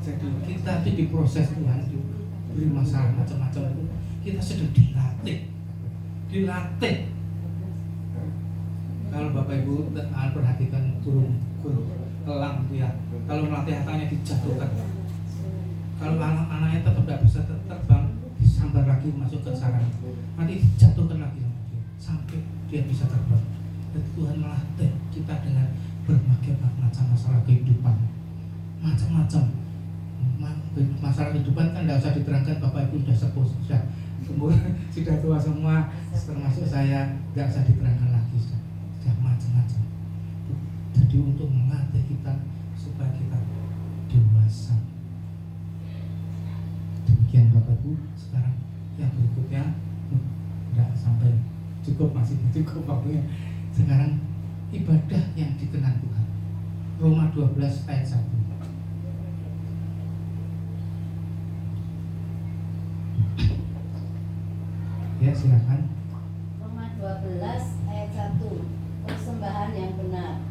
F: Jadi kita diproses Tuhan, diberi masalah macam-macam itu, kita sedang dilatih. Kalau Bapak Ibu perhatikan burung elang itu ya, kalau melatih akalnya dijatuhkan. Kalau anak-anaknya tetap tidak bisa terbang, disambar lagi masuk ke sarang, nanti dijatuhkan lagi sampai dia bisa terbang. Dan Tuhan melatih kita dengan berbagai macam masalah kehidupan, macam-macam masalah kehidupan kan tidak usah diterangkan. Bapak Ibu sudah sepuh, sudah umur sudah tua semua, termasuk saya, tidak usah diterangkan lagi, sudah macam-macam. Jadi untuk melatih kita supaya kita dewasa. Demikian Bapak Ibu. Sekarang yang berikutnya tidak sampai cukup, masih cukup waktunya. Sekarang ibadah yang dikenal Tuhan. Roma 12 ayat 1. Ya, silakan.
C: Roma 12 ayat 1. Persembahan yang benar.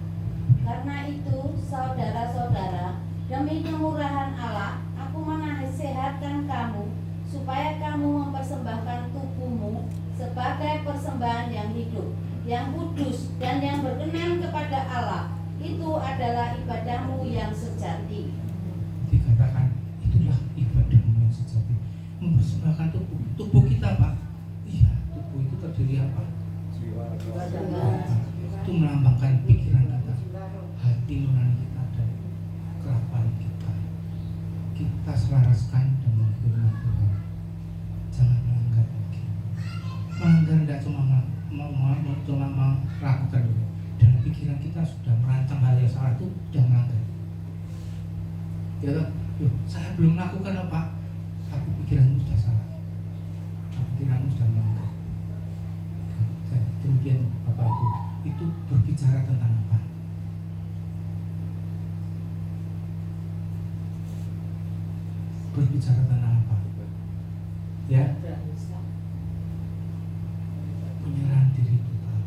C: Karena itu, saudara-saudara, demi kemurahan Allah, aku menasihatkan kamu supaya kamu mempersembahkan tubuhmu sebagai persembahan yang hidup, yang kudus, dan yang berkenan kepada Allah. Itu adalah ibadahmu yang sejati.
F: Dikatakan itulah ibadahmu yang sejati. Mempersembahkan tubuh kita, Pak. Iya, tubuh itu terdiri apa? Itu melambangkan pikiran kita, hati nurani kita, dan kerapan kita. Kita selaraskan dengan firman Tuhan. Jangan melanggar lagi. Melanggar tidak cuma melakukan dulu. Dan pikiran kita sudah merancang hal yang salah, itu sudah melanggar. Ya toh? Saya belum melakukan apa? Tapi pikiranmu sudah salah. Pikiranmu sudah melanggar. Demikian Bapak Ibu, itu berbicara tentang apa? Berbicara tentang apa? Ya, penyerahan diri total.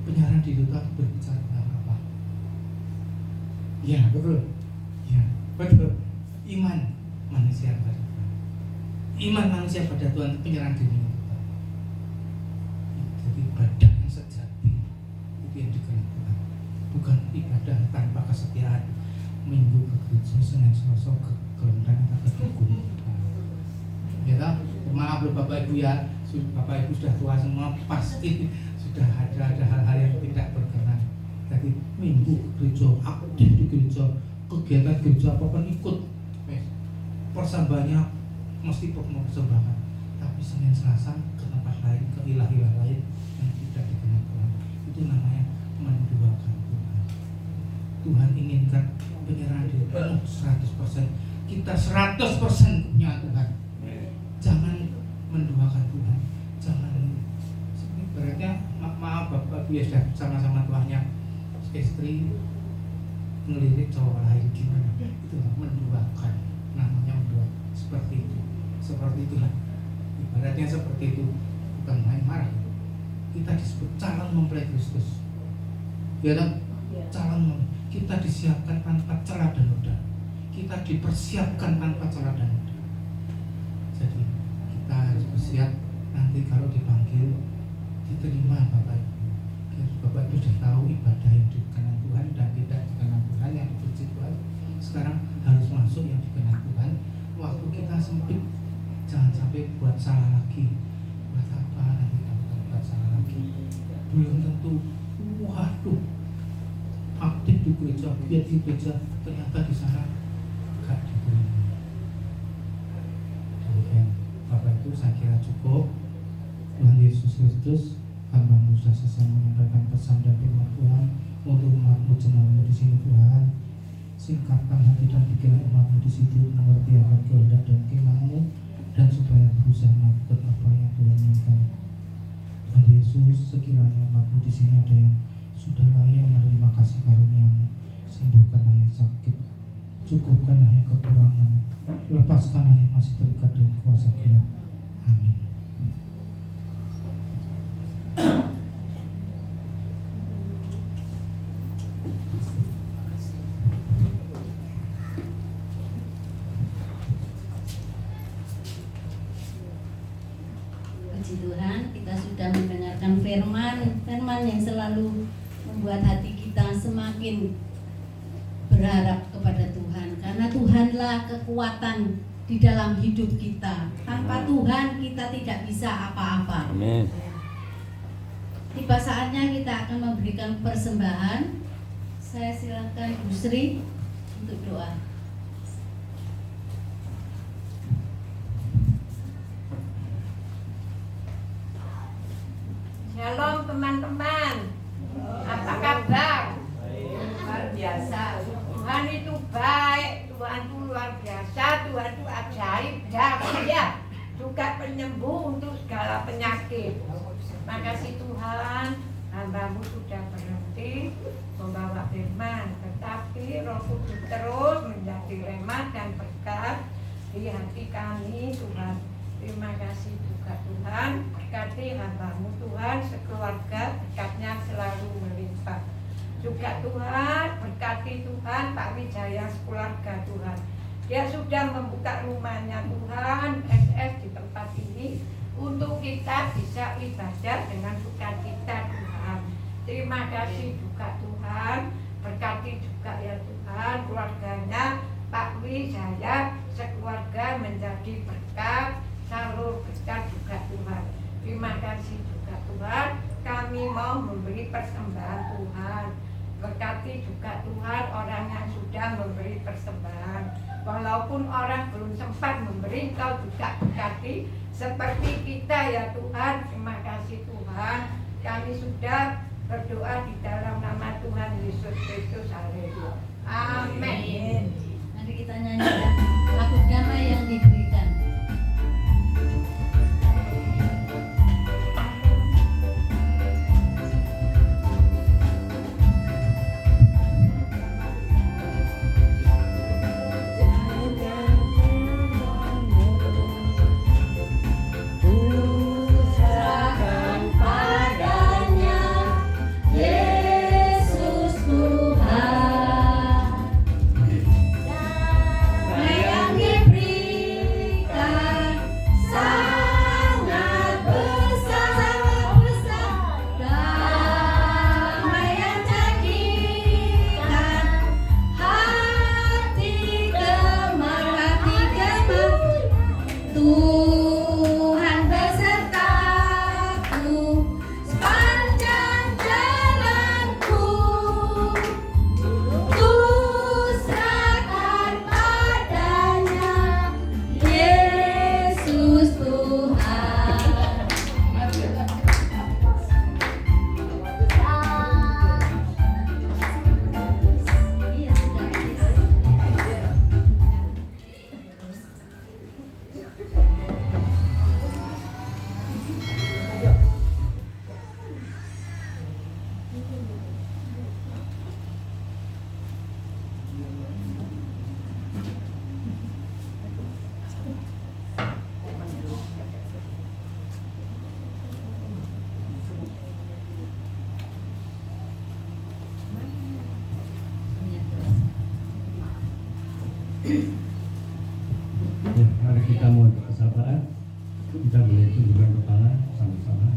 F: Penyerahan diri total berbicara tentang apa? Ya, betul. Ya, betul. Iman manusia pada Tuhan. Iman manusia pada Tuhan, penyerahan diri total. Jadi ibadah yang sejati itu yang dikenal Tuhan. Bukan ibadah tanpa kesetiaan. Minggu ke gereja, Senin Selasa ke kelenteng atau ke dukun. Ya tak? Maaf loh Bapak Ibu ya, Bapak Ibu sudah tua semua, pasti sudah ada hal-hal yang tidak berkenan. Jadi minggu gereja, aktif di gereja, kegiatan gereja apapun ikut, persembahannya mesti persembahan. Tapi Senin Selasa ke tempat lain, ke ilah-ilah lain yang tidak dikenal Tuhan, itu namanya menduakan Tuhan. Tuhan inginkan penyerahan diri penuh 100%. Kita 100% punya Tuhan. Jangan menduakan Tuhan. Jangan. Ibaratnya maaf Bapak Ibu ya, sudah sama-sama tuanya istri ngelirik cowok lain gimana? Itu menduakan. Namanya menduakan. Seperti itu. Seperti itulah. Ibaratnya seperti itu. Bukan main marah. Kita disebut calon mempelai Kristus. Ya kan? Calon. Kita disiapkan tanpa celah dan noda. Kita dipersiapkan tanpa celah dan noda. Jadi kita harus bersiap nanti kalau dipanggil diterima Bapak Ibu. Bapak Ibu sudah tahu ibadah yang dikenal Tuhan dan tidak dikenal Tuhan, yang dipuji Tuhan. Sekarang harus masuk yang dikenal Tuhan. Waktu kita sempit, jangan sampai buat salah lagi. Buat apa nanti kita buat salah lagi? Belum tentu. Waduh, aktif di gereja, giat di gereja, ternyata di sana gak diterima. Demikian Bapak Ibu, saya kira cukup. Tuhan Yesus Kristus, hamba-Mu sudah selesai menyampaikan pesan dan firman Tuhan untuk umat-Mu jemaat-Mu di sini Tuhan. Singkapkan hati dan pikiran umat-Mu di situ, mengerti akan kehendak dan keinginan-Mu, dan supaya berusaha melakukan apa yang Tuhan inginkan. Tuhan Yesus, sekiranya umat-Mu di sini ada yang sudah layak menerima kasih karunia-Mu, sembuhkanlah yang sakit, cukupkanlah yang kekurangan, lepaskanlah yang masih terikat dengan kuasa gelap. Amin.
C: Puji Tuhan, kita sudah mendengarkan firman yang selalu membuat hati kita semakin berharap kepada Tuhan, karena Tuhanlah kekuatan di dalam hidup kita. Tanpa Tuhan kita tidak bisa apa-apa.
B: Amin.
C: Tiba saatnya kita akan memberikan persembahan. Saya silakan Bu Sri untuk doa.
E: Shalom teman-teman. Apa kabar? Luar biasa. Tuhan itu baik, Tuhan itu luar biasa, Tuhan itu ajaib, dahsyat, juga penyembuh untuk segala penyakit. Makasih Tuhan, hamba-Mu sudah berhenti membawa firman, tetapi Roh Kudus terus menjadi remah dan berkat di hati kami Tuhan. Terima kasih juga Tuhan, berkati hamba-Mu Tuhan, sekeluarga berkatnya selalu melimpah. Juga Tuhan, berkati Tuhan Pak Wijaya sekeluarga Tuhan. Dia sudah membuka rumahnya Tuhan, SS di tempat ini, untuk kita bisa ibadah dengan sukacita Tuhan. Terima kasih juga Tuhan, berkati juga ya Tuhan, keluarganya Pak Wijaya sekeluarga menjadi berkat, salur berkat juga Tuhan. Terima kasih juga Tuhan, kami mau memberi persembahan Tuhan. Berkati juga Tuhan orang yang sudah memberi persembahan. Walaupun orang belum sempat memberi, Kau juga berkati seperti kita ya Tuhan. Terima kasih Tuhan, kami sudah berdoa di dalam nama Tuhan Yesus Kristus. Haleluya. Amin.
C: Mari kita nyanyikan lagu damai yang diberikan.
B: Ya, mari kita mohon kesabaran. Kita boleh tundukkan kepala sama-sama.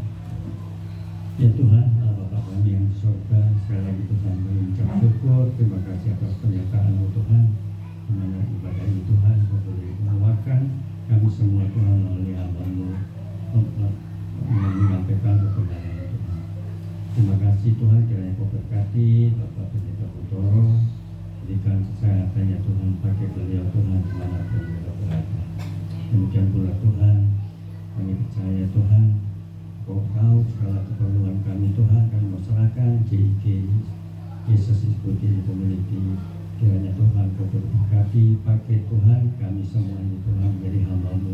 B: Ya Tuhan, Allah Bapa kami yang di surga, sekali lagi Tuhan mengucap syukur, terima kasih atas penyertaan-Mu Tuhan, di mana ibadah ini Tuhan Kau boleh menguatkan kami semua Tuhan melalui hamba-Mu menyampaikan kebenaran Tuhan. Terima kasih Tuhan, kiranya Kau berkati Bapak Pendeta Putoro, berikan kesehatannya Tuhan, pakai beliau Tuhan dimanapun beliau berada. Demikian pula Tuhan, kami percaya Tuhan, Kau tahu segala keperluan kami Tuhan, kami mau serahkan JIK Jesus is Good Community. Kiranya Tuhan Kau berkati, pakai Tuhan kami semua ini Tuhan menjadi hamba-Mu.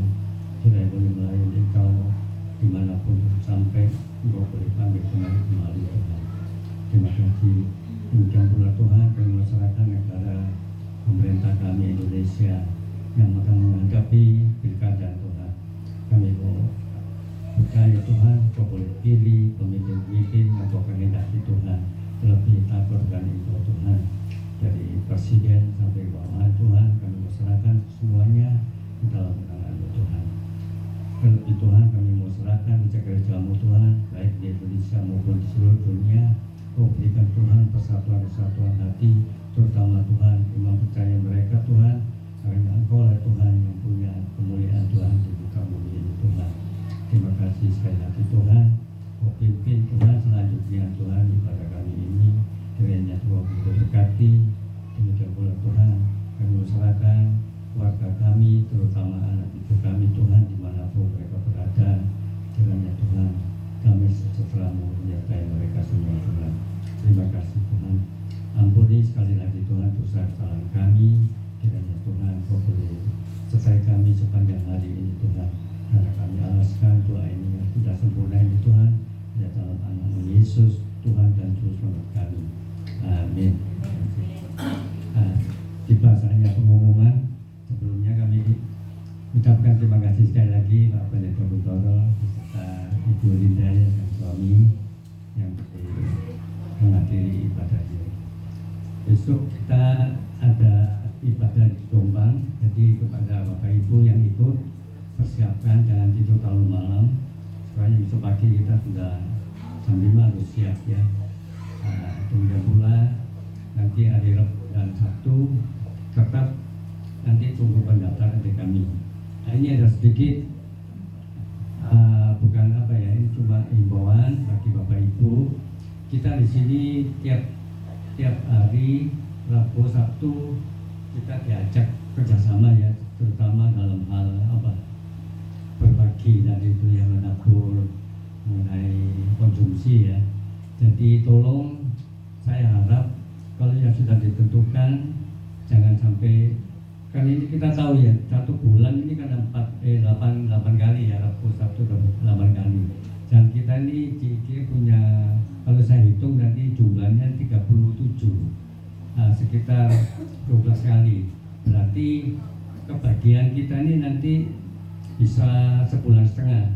B: Kiranya boleh melayani Engkau dimanapun sampai Engkau boleh panggil kembali Tuhan. Terima kasih. Demikian pula Tuhan, kami masyarakat negara pemerintah kami Indonesia yang akan menghadapi pilkada Tuhan. Kami mau percaya Tuhan, Kau boleh pilih pemimpin-pemimpin yang Kau kehendaki Tuhan, lebih takut dan Engkau Tuhan. Dari presiden sampai bawahan Tuhan, kami serahkan semuanya di dalam tangan-Mu Tuhan. Terlebih Tuhan, kami mau serahkan gereja-Mu Tuhan, baik di Indonesia maupun di seluruh dunia. Kau berikan Tuhan persatuan-kesatuan hati, terutama Tuhan imam percaya mereka Tuhan Karena Engkau lah Tuhan yang punya kemuliaan Tuhan di muka bumi ini Tuhan. Terima kasih sekali lagi Tuhan. Kau pimpin Tuhan selanjutnya Tuhan ibadah kami ini. Kiranya Tuhan memberkati. Demikian pula Tuhan kami serahkan keluarga kami, terutama anak ibu kami Tuhan dimanapun mereka berada. Kiranya Tuhan kami sejahtera-Mu menyertai mereka semua Tuhan. Terima kasih Tuhan. Ampuni sekali lagi Tuhan dosa kesalahan kami. Kiranya Tuhan Kau boleh sertai kami sepanjang hari ini Tuhan. Karena kami alaskan doa ini yang tidak sempurna ini Tuhan. Ya dalam nama Yesus Tuhan dan Juru Selamat kami. Amin. Di bahasanya pengumuman, sebelumnya kami ucapkan terima kasih sekali lagi Pak Pendeta Buntoro beserta Ibu Linda dan suami yang menghadiri ibadah ini. Besok kita ada ibadah di Jombang, jadi kepada Bapak Ibu yang ikut persiapkan jangan tidur terlalu malam, supaya besok pagi kita sudah jam 5 harus siap ya. Kemudian pula nanti hari Rabu dan Sabtu tetap nanti tunggu pendaftaran dari kami. Nah, ini ada sedikit bukan apa ya, ini cuma himbauan bagi Bapak Ibu. Kita di sini tiap hari Rabu Sabtu kita diajak kerjasama ya, terutama dalam hal apa berbagi dari itu yang menabur mengenai konsumsi ya. Jadi tolong saya harap kalau yang sudah ditentukan jangan sampai, kan ini kita tahu ya satu bulan ini kan 8 kali ya, Rabu Sabtu 8 kali. Dan kita ini punya, kalau saya hitung nanti jumlahnya 37, sekitar 12 kali. Berarti kebagian kita ini nanti bisa sebulan setengah.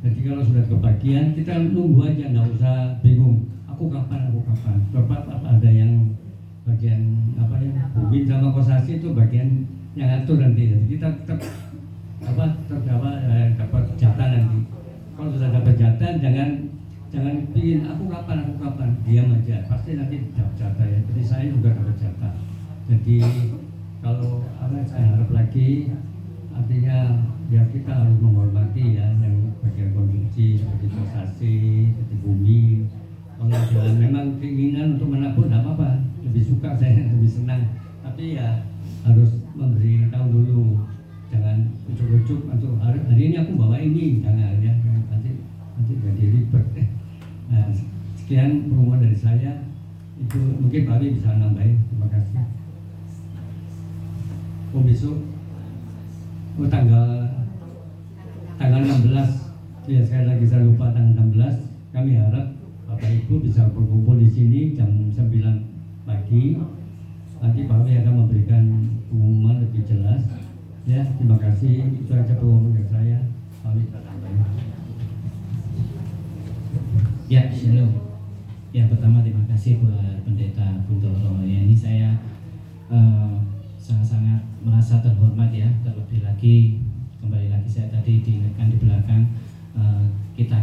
B: Jadi kalau sudah kebagian kita nunggu aja, nggak usah bingung. Aku kapan? Bapak ada yang bagian apa ya, Bumi sama Kosasi itu bagian yang atur nanti. Jadi kita tetap dapat jatah nanti. Kalau sudah dapat jatah jangan pingin aku kapan, diam aja. Pasti nanti dapat jatah ya. Jadi saya juga dapat jatah. Jadi kalau saya harap lagi artinya ya kita harus menghormati ya yang bagian konsumsi seperti Kosasi, seperti Bumi. Kalau ada memang keinginan untuk menabur tidak apa-apa, lebih suka saya, lebih senang. Tapi ya harus memberi tahu dulu, jangan ujuk-ujuk untuk hari ini aku bawa ini, jangan ya, nanti jadi ribet. Nah, sekian pengumuman dari saya. Itu mungkin Pak Wi bisa nambahin. Terima kasih. Besok tanggal 16 ya, sekali lagi saya lupa, tanggal 16 kami harap Bapak Ibu bisa berkumpul di sini jam 9 pagi. Nanti Pak Wi akan memberikan pengumuman lebih jelas. Ya, terima kasih. Itu aja pengumuman dari saya. Pak Wi tambahin.
I: Ya, shalom. Ya, pertama terima kasih buat Pendeta Buntoro. Ya, ini saya sangat-sangat merasa terhormat ya. Terlebih lagi, kembali lagi saya tadi diingatkan di belakang,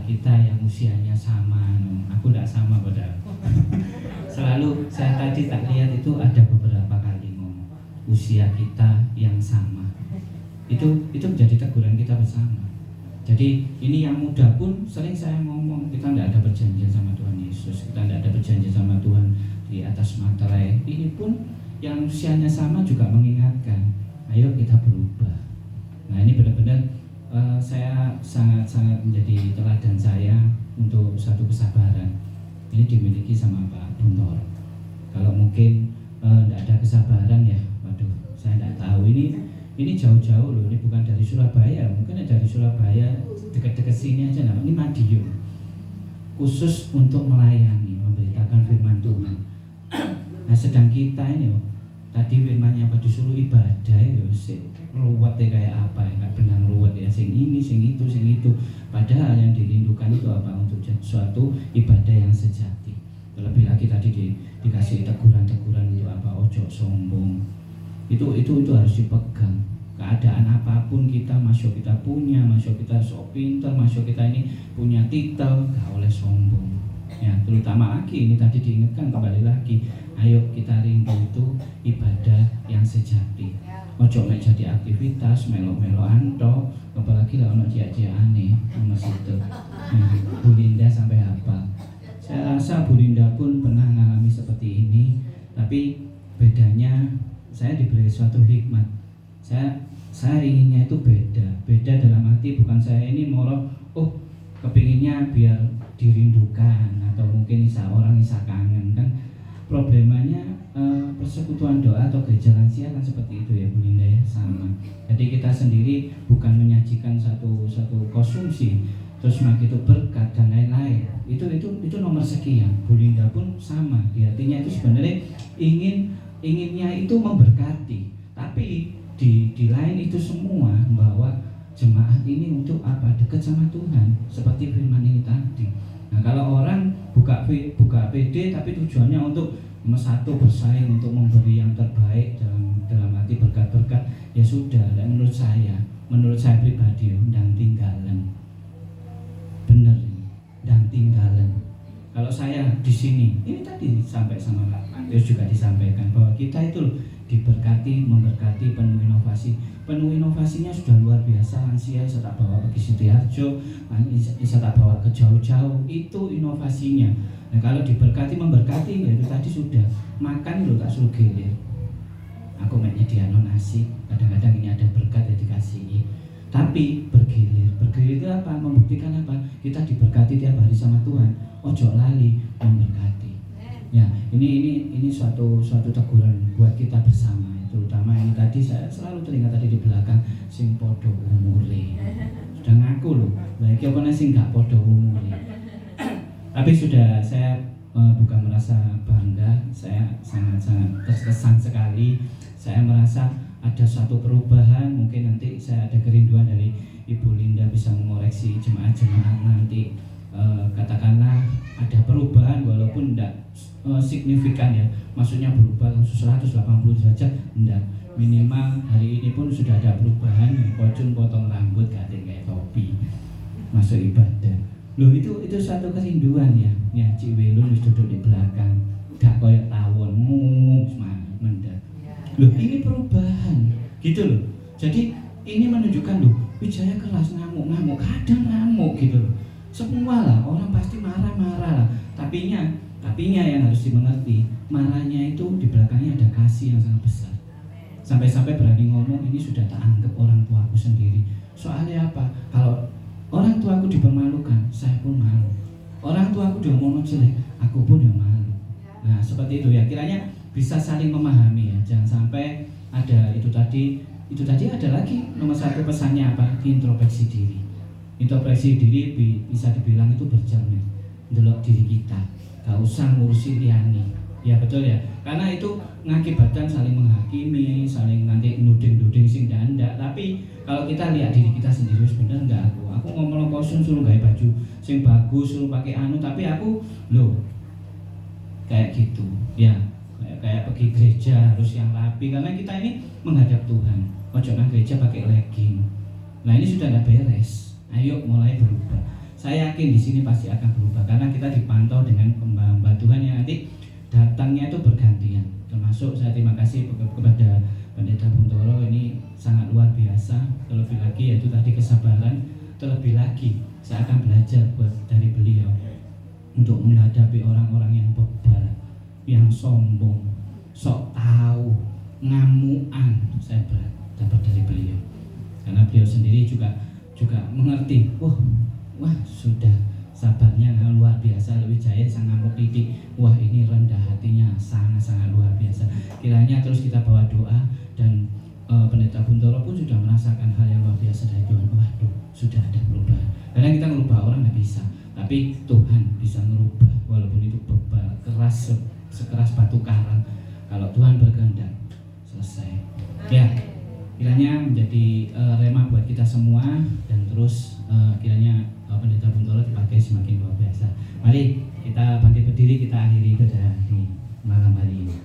I: kita yang usianya sama. Aku tidak sama padahal. Selalu saya tadi tak lihat itu ada beberapa kali ngomong usia kita yang sama. Itu menjadi teguran kita bersama. Jadi ini yang muda pun sering saya ngomong, kita tidak ada perjanjian sama Tuhan Yesus, kita tidak ada perjanjian sama Tuhan di atas materai. Ini pun yang usianya sama juga mengingatkan, ayo kita berubah. Nah, ini benar-benar saya sangat-sangat menjadi teladan saya untuk satu kesabaran. Ini dimiliki sama Pak Buntoro. Kalau mungkin tidak ada kesabaran ya, waduh, saya tidak tahu. Ini jauh-jauh loh, ini bukan dari Surabaya. Mungkin dari Surabaya dekat-dekat sini aja, namanya ini Madiun. Khusus untuk melayani, memberitakan firman Tuhan. Nah, sedang kita ini tadi firmannya apa disuruh ibadah ya, ruwet ya kayak apa ya, nggak benar ruwet ya, sing ini, sing itu. Padahal yang dirindukan itu apa? Untuk suatu ibadah yang sejati. Terlebih lagi tadi dikasih teguran-teguran untuk apa? Ojo sombong. Itu harus dipegang. Keadaan apapun kita, masuk kita punya, masuk kita sok pinter, masuk kita ini punya titel, gak oleh sombong. Ya, terutama lagi ini tadi diingatkan kembali lagi, ayo kita rindu itu ibadah yang sejati. Ojo mek jadi aktivitas melo-melo anto, apalagi lah ono ciak-ciakane ono situ. Bu Linda sampai apa? Saya rasa Bu Linda pun pernah mengalami seperti ini, tapi bedanya saya diberi suatu hikmat. Saya inginnya itu beda dalam arti bukan saya ini mau kepinginnya biar dirindukan atau mungkin orang bisa kangen kan. Problemanya persekutuan doa atau gereja lansia kan seperti itu ya Bu Linda ya, sama. Jadi kita sendiri bukan menyajikan satu konsumsi terus begitu berkat dan lain-lain. Itu nomor sekian. Bu Linda pun sama. Artinya itu sebenarnya inginnya itu memberkati. Tapi di lain itu semua bahwa jemaat ini untuk apa? Dekat sama Tuhan seperti firman ini tadi. Nah, kalau orang buka PD tapi tujuannya untuk satu bersaing untuk memberi yang terbaik dalam arti berkat-berkat, ya sudah. Dan menurut saya pribadi dan tinggalan. Benar dan tinggalan. Kalau saya di sini, ini tadi sampai sama Pak Matius juga disampaikan bahwa kita itu diberkati, memberkati, penuh inovasi. Penuh inovasinya sudah luar biasa. Lansia bisa tak bawa pergi Sidoarjo, bisa tak bawa ke jauh-jauh, itu inovasinya. Nah kalau diberkati, memberkati, ya itu tadi sudah. Makan lo tak suruh gilir. Aku menyediakan nasi, kadang-kadang ini ada berkat ya dikasihi. Tapi bergilir itu apa? Membuktikan apa? Kita diberkati tiap hari sama Tuhan. Ojo lali memberkati. Ya, ini suatu teguran buat kita bersama. Terutama ini tadi saya selalu teringat tadi di belakang sing podo umure. Sudah ngaku loh. Baik apa sing gak podo umure. Tapi sudah saya bukan merasa bangga, saya sangat-sangat terkesan sekali. Saya merasa ada satu perubahan, mungkin nanti saya ada kerinduan dari Ibu Linda bisa mengoreksi jemaat-jemaat nanti. Katakanlah ada perubahan walaupun tidak signifikan ya, maksudnya berubah 180 derajat, enggak, minimal hari ini pun sudah ada perubahan. Kocun potong rambut kayak topi masuk ibadah. Loh itu satu kerinduan ya Cik Welun wis duduk di belakang gak koyok tawon mendak. Loh ini perubahan gitu loh. Jadi ini menunjukkan loh Wijaya keras ngamuk kadang ngamuk gitu loh. Semua lah orang pasti marah-marah lah. Tapinya yang harus dimengerti, marahnya itu di belakangnya ada kasih yang sangat besar. Sampai-sampai berani ngomong ini sudah tak anggap orang tuaku sendiri. Soalnya apa? Kalau orang tuaku dipermalukan, saya pun malu. Orang tuaku diomong jelek, aku pun yang malu. Nah seperti itu ya, kiranya bisa saling memahami ya. Jangan sampai ada itu tadi ada lagi nomor satu pesannya apa? Introspeksi diri. Introspeksi diri bisa dibilang itu bercermin, delok diri kita, gak usah ngurusi liani. Ya betul ya, karena itu mengakibatkan saling menghakimi, saling nanti nuding sing ndak. Tapi kalau kita lihat diri kita sendiri bener nggak aku ngomong kosong suruh gaya baju sing bagus, suruh pakai tapi aku loh kayak gitu ya, kayak pergi gereja harus yang rapi karena kita ini menghadap Tuhan. Jangan gereja pakai legging. Nah ini sudah nggak beres. Ayo mulai berubah. Saya yakin di sini pasti akan berubah karena kita dipantau dengan hamba Tuhan yang nanti datangnya itu bergantian. Termasuk saya terima kasih kepada Pendeta Buntoro, ini sangat luar biasa. Terlebih lagi yaitu tadi kesabaran. Terlebih lagi saya akan belajar dari beliau untuk menghadapi orang-orang yang bebal, yang sombong, sok tahu, ngamuan. Saya dapat dari beliau karena beliau sendiri juga mengerti. Wah sudah sabarnya luar biasa. Wijaya sang ngamuk titik. Wah ini rendah hatinya sangat-sangat luar biasa. Kiranya terus kita bawa doa dan Pendeta Buntoro pun sudah merasakan hal yang luar biasa dari Tuhan. Waduh sudah ada perubahan. Karena kita ngerubah orang nggak bisa, tapi Tuhan bisa ngerubah walaupun itu bebal keras sekeras batu karang. Kalau Tuhan berkehendak selesai. Ya kiranya menjadi rema buat kita semua dan terus kiranya Pendeta Buntoro dipakai semakin luar biasa. Mari kita bangkit berdiri, kita akhiri ibadah di malam hari ini.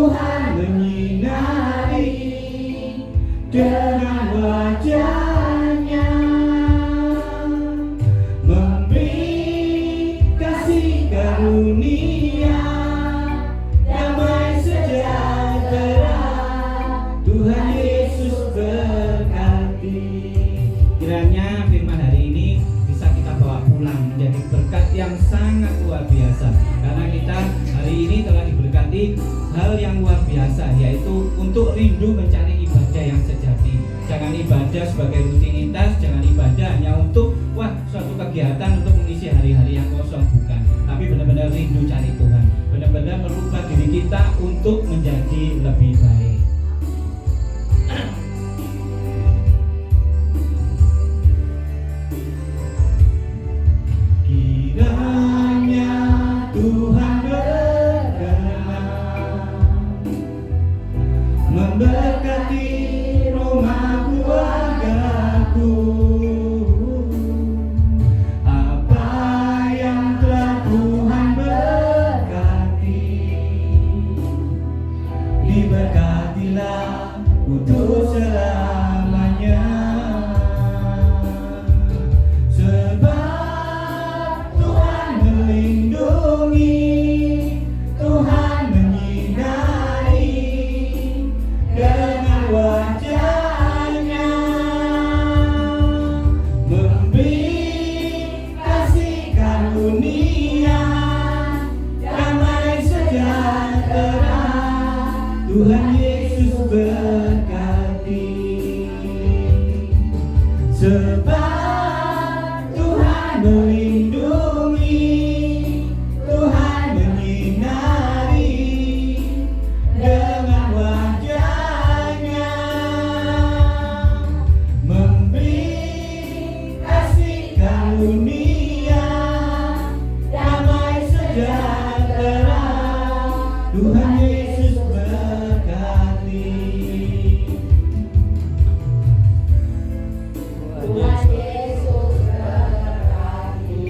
B: Tuhan menyinari dengan wajahnya, memberi kasih karunia, damai sejahtera. Tuhan Yesus berkati. Kiranya firman hari ini bisa kita bawa pulang menjadi berkat yang sangat luar biasa, karena kita hari ini telah diberkati hal yang luar biasa, yaitu untuk rindu mencari ibadah yang sejati. Jangan ibadah sebagai rutinitas, jangan ibadah hanya untuk suatu kegiatan untuk mengisi hari-hari yang kosong, bukan, tapi benar-benar rindu cari Tuhan, benar-benar merubah diri kita untuk menjadi lebih baik. Kiranya Tuhan berkenan memberkati rumah keluargaku. Apa yang telah Tuhan berkati, diberkatilah untuk selamanya. Sebab Tuhan melindungi, Tuhan menyinari dengan wajahnya, memberi kasih karunia, damai sejahtera. Tuhan Yesus berkati. Sebab Tuhan melindungi, Tuhan menyinari dengan wajahnya, memberi kasih karunia, damai sejahtera. Tuhan Yesus berkati.
C: Tuhan Yesus berkati.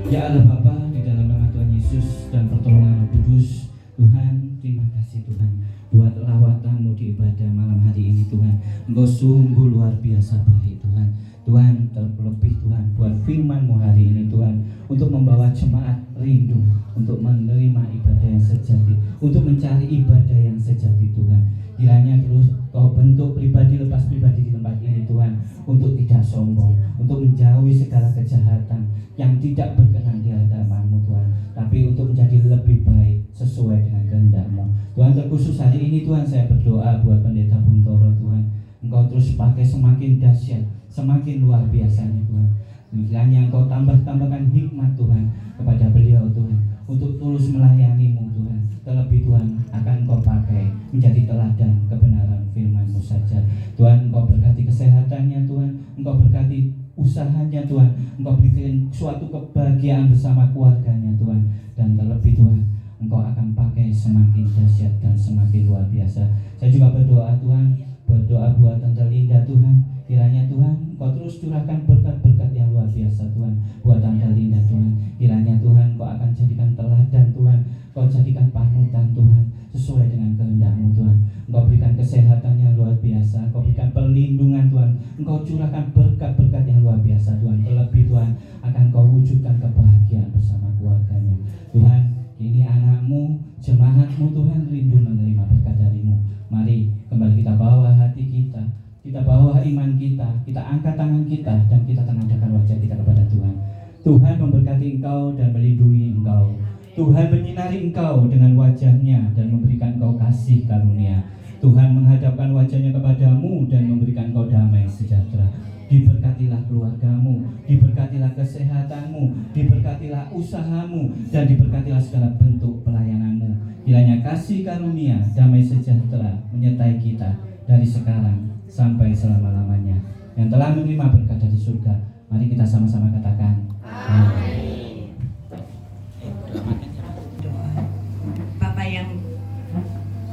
B: Ya Allah Bapa, di dalam nama Tuhan Yesus dan pertolongan Roh Kudus, Tuhan, terima kasih Tuhan buat lawatan-Mu di ibadah malam hari ini Tuhan. Engkau sungguh luar biasa baik Tuhan. Tuhan, terlebih Tuhan buat firman-Mu hari ini Tuhan, untuk membawa jemaat rindu untuk menerima ibadah yang sejati, untuk mencari ibadah yang sejati Tuhan. Kiranya terus Kau bentuk pribadi lepas pribadi di tempat ini Tuhan, untuk tidak sombong, untuk menjauhi segala kejahatan yang tidak berkenan di hadapan-Mu Tuhan, tapi untuk menjadi lebih baik sesuai dengan kehendak-Mu Tuhan. Terkhusus hari ini Tuhan, saya berdoa buat Pendeta Buntoro Tuhan, Engkau terus pakai semakin dahsyat, semakin luar biasanya Tuhan. Kiranya Engkau tambahkan hikmat Tuhan kepada beliau Tuhan, untuk terus melayani-Mu Tuhan. Terlebih Tuhan akan Engkau pakai menjadi teladan kebenaran firman-Mu saja Tuhan. Engkau berkati kesehatannya Tuhan, Engkau berkati usahanya Tuhan, Engkau berikan suatu kebahagiaan bersama keluarganya Tuhan. Dan terlebih Tuhan, Engkau akan pakai semakin dahsyat dan semakin luar biasa. Saya juga berdoa Tuhan, berdoa buat Tante Linda Tuhan. Kiranya Tuhan Engkau terus curahkan berkat-berkat yang luar biasa Tuhan buat Tante Linda Tuhan. Kiranya Tuhan Engkau akan jadikan teladan Tuhan, Engkau jadikan panutan Tuhan sesuai dengan kehendak-Mu Tuhan. Engkau berikan kesehatan yang luar biasa, Engkau berikan perlindungan Tuhan, Engkau curahkan berkat-berkat yang luar biasa Tuhan. Terlebih Tuhan akan Engkau wujudkan kebahagiaan bersama keluarganya Tuhan. Ini anak-Mu, jemaat-Mu Tuhan rindu menerima berkat dari-Mu. Mari kembali kita bawa hati kita, kita bawa iman kita, kita angkat tangan kita, dan kita tengadahkan wajah kita kepada Tuhan. Tuhan memberkati engkau dan melindungi engkau. Tuhan menyinari engkau dengan wajahnya dan memberikan engkau kasih karunia. Tuhan menghadapkan wajahnya kepadamu dan memberikan engkau damai sejahtera. Diberkatilah keluargamu, diberkatilah kesehatanmu, diberkatilah usahamu, dan diberkatilah segala bentuk pelayananmu. Kiranya kasih karunia, damai sejahtera menyertai kita dari sekarang sampai selama-lamanya. Yang telah menerima berkat dari surga, mari kita sama-sama katakan amin.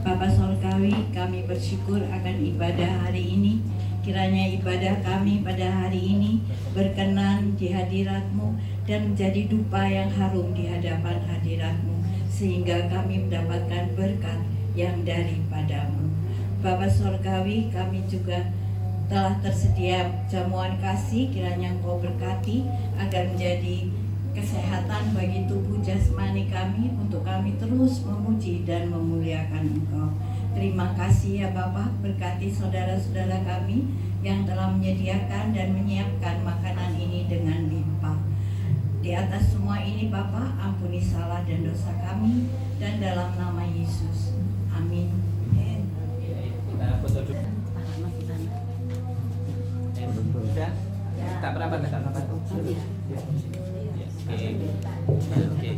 A: Bapa Sorgawi, kami bersyukur akan ibadah hari ini. Kiranya ibadah kami pada hari ini berkenan di hadirat-Mu dan menjadi dupa yang harum di hadapan hadirat-Mu, sehingga kami mendapatkan berkat yang daripadamu. Bapa Surgawi, kami juga telah tersedia jamuan kasih, kiranya Engkau berkati agar menjadi kesehatan bagi tubuh jasmani kami, untuk kami terus memuji dan memuliakan Engkau. Terima kasih ya Bapa, berkati saudara-saudara kami yang telah menyediakan dan menyiapkan makanan ini dengan limpah. Di atas semua ini Bapa, ampuni salah dan dosa kami, dan dalam nama Yesus. Amin.
I: Kita foto dulu. Sudah? Tak berapa, tak berapa tuh?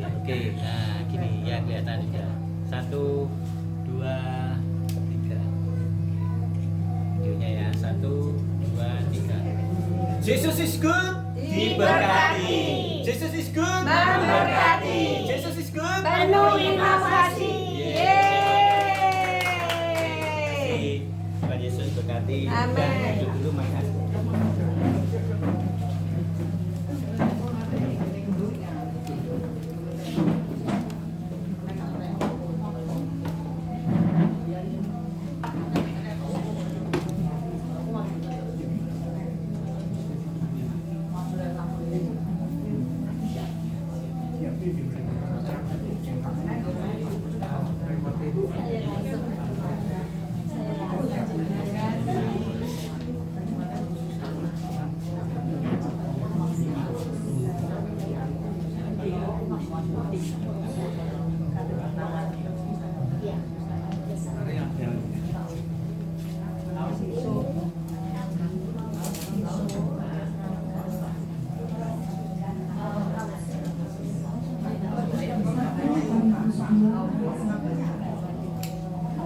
I: Oke. Nah, gini ya kelihatan juga. 1, 2, 3. Videonya ya. 1, 2, 3. Jesus is good. Diberkati. Jesus is good.
C: Memberkati.
I: Jesus is good.
C: Penuh inovasi.
I: Tuhan Yesus berkati.
C: Amin.
I: Duduk dulu makan.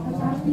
J: Tetapi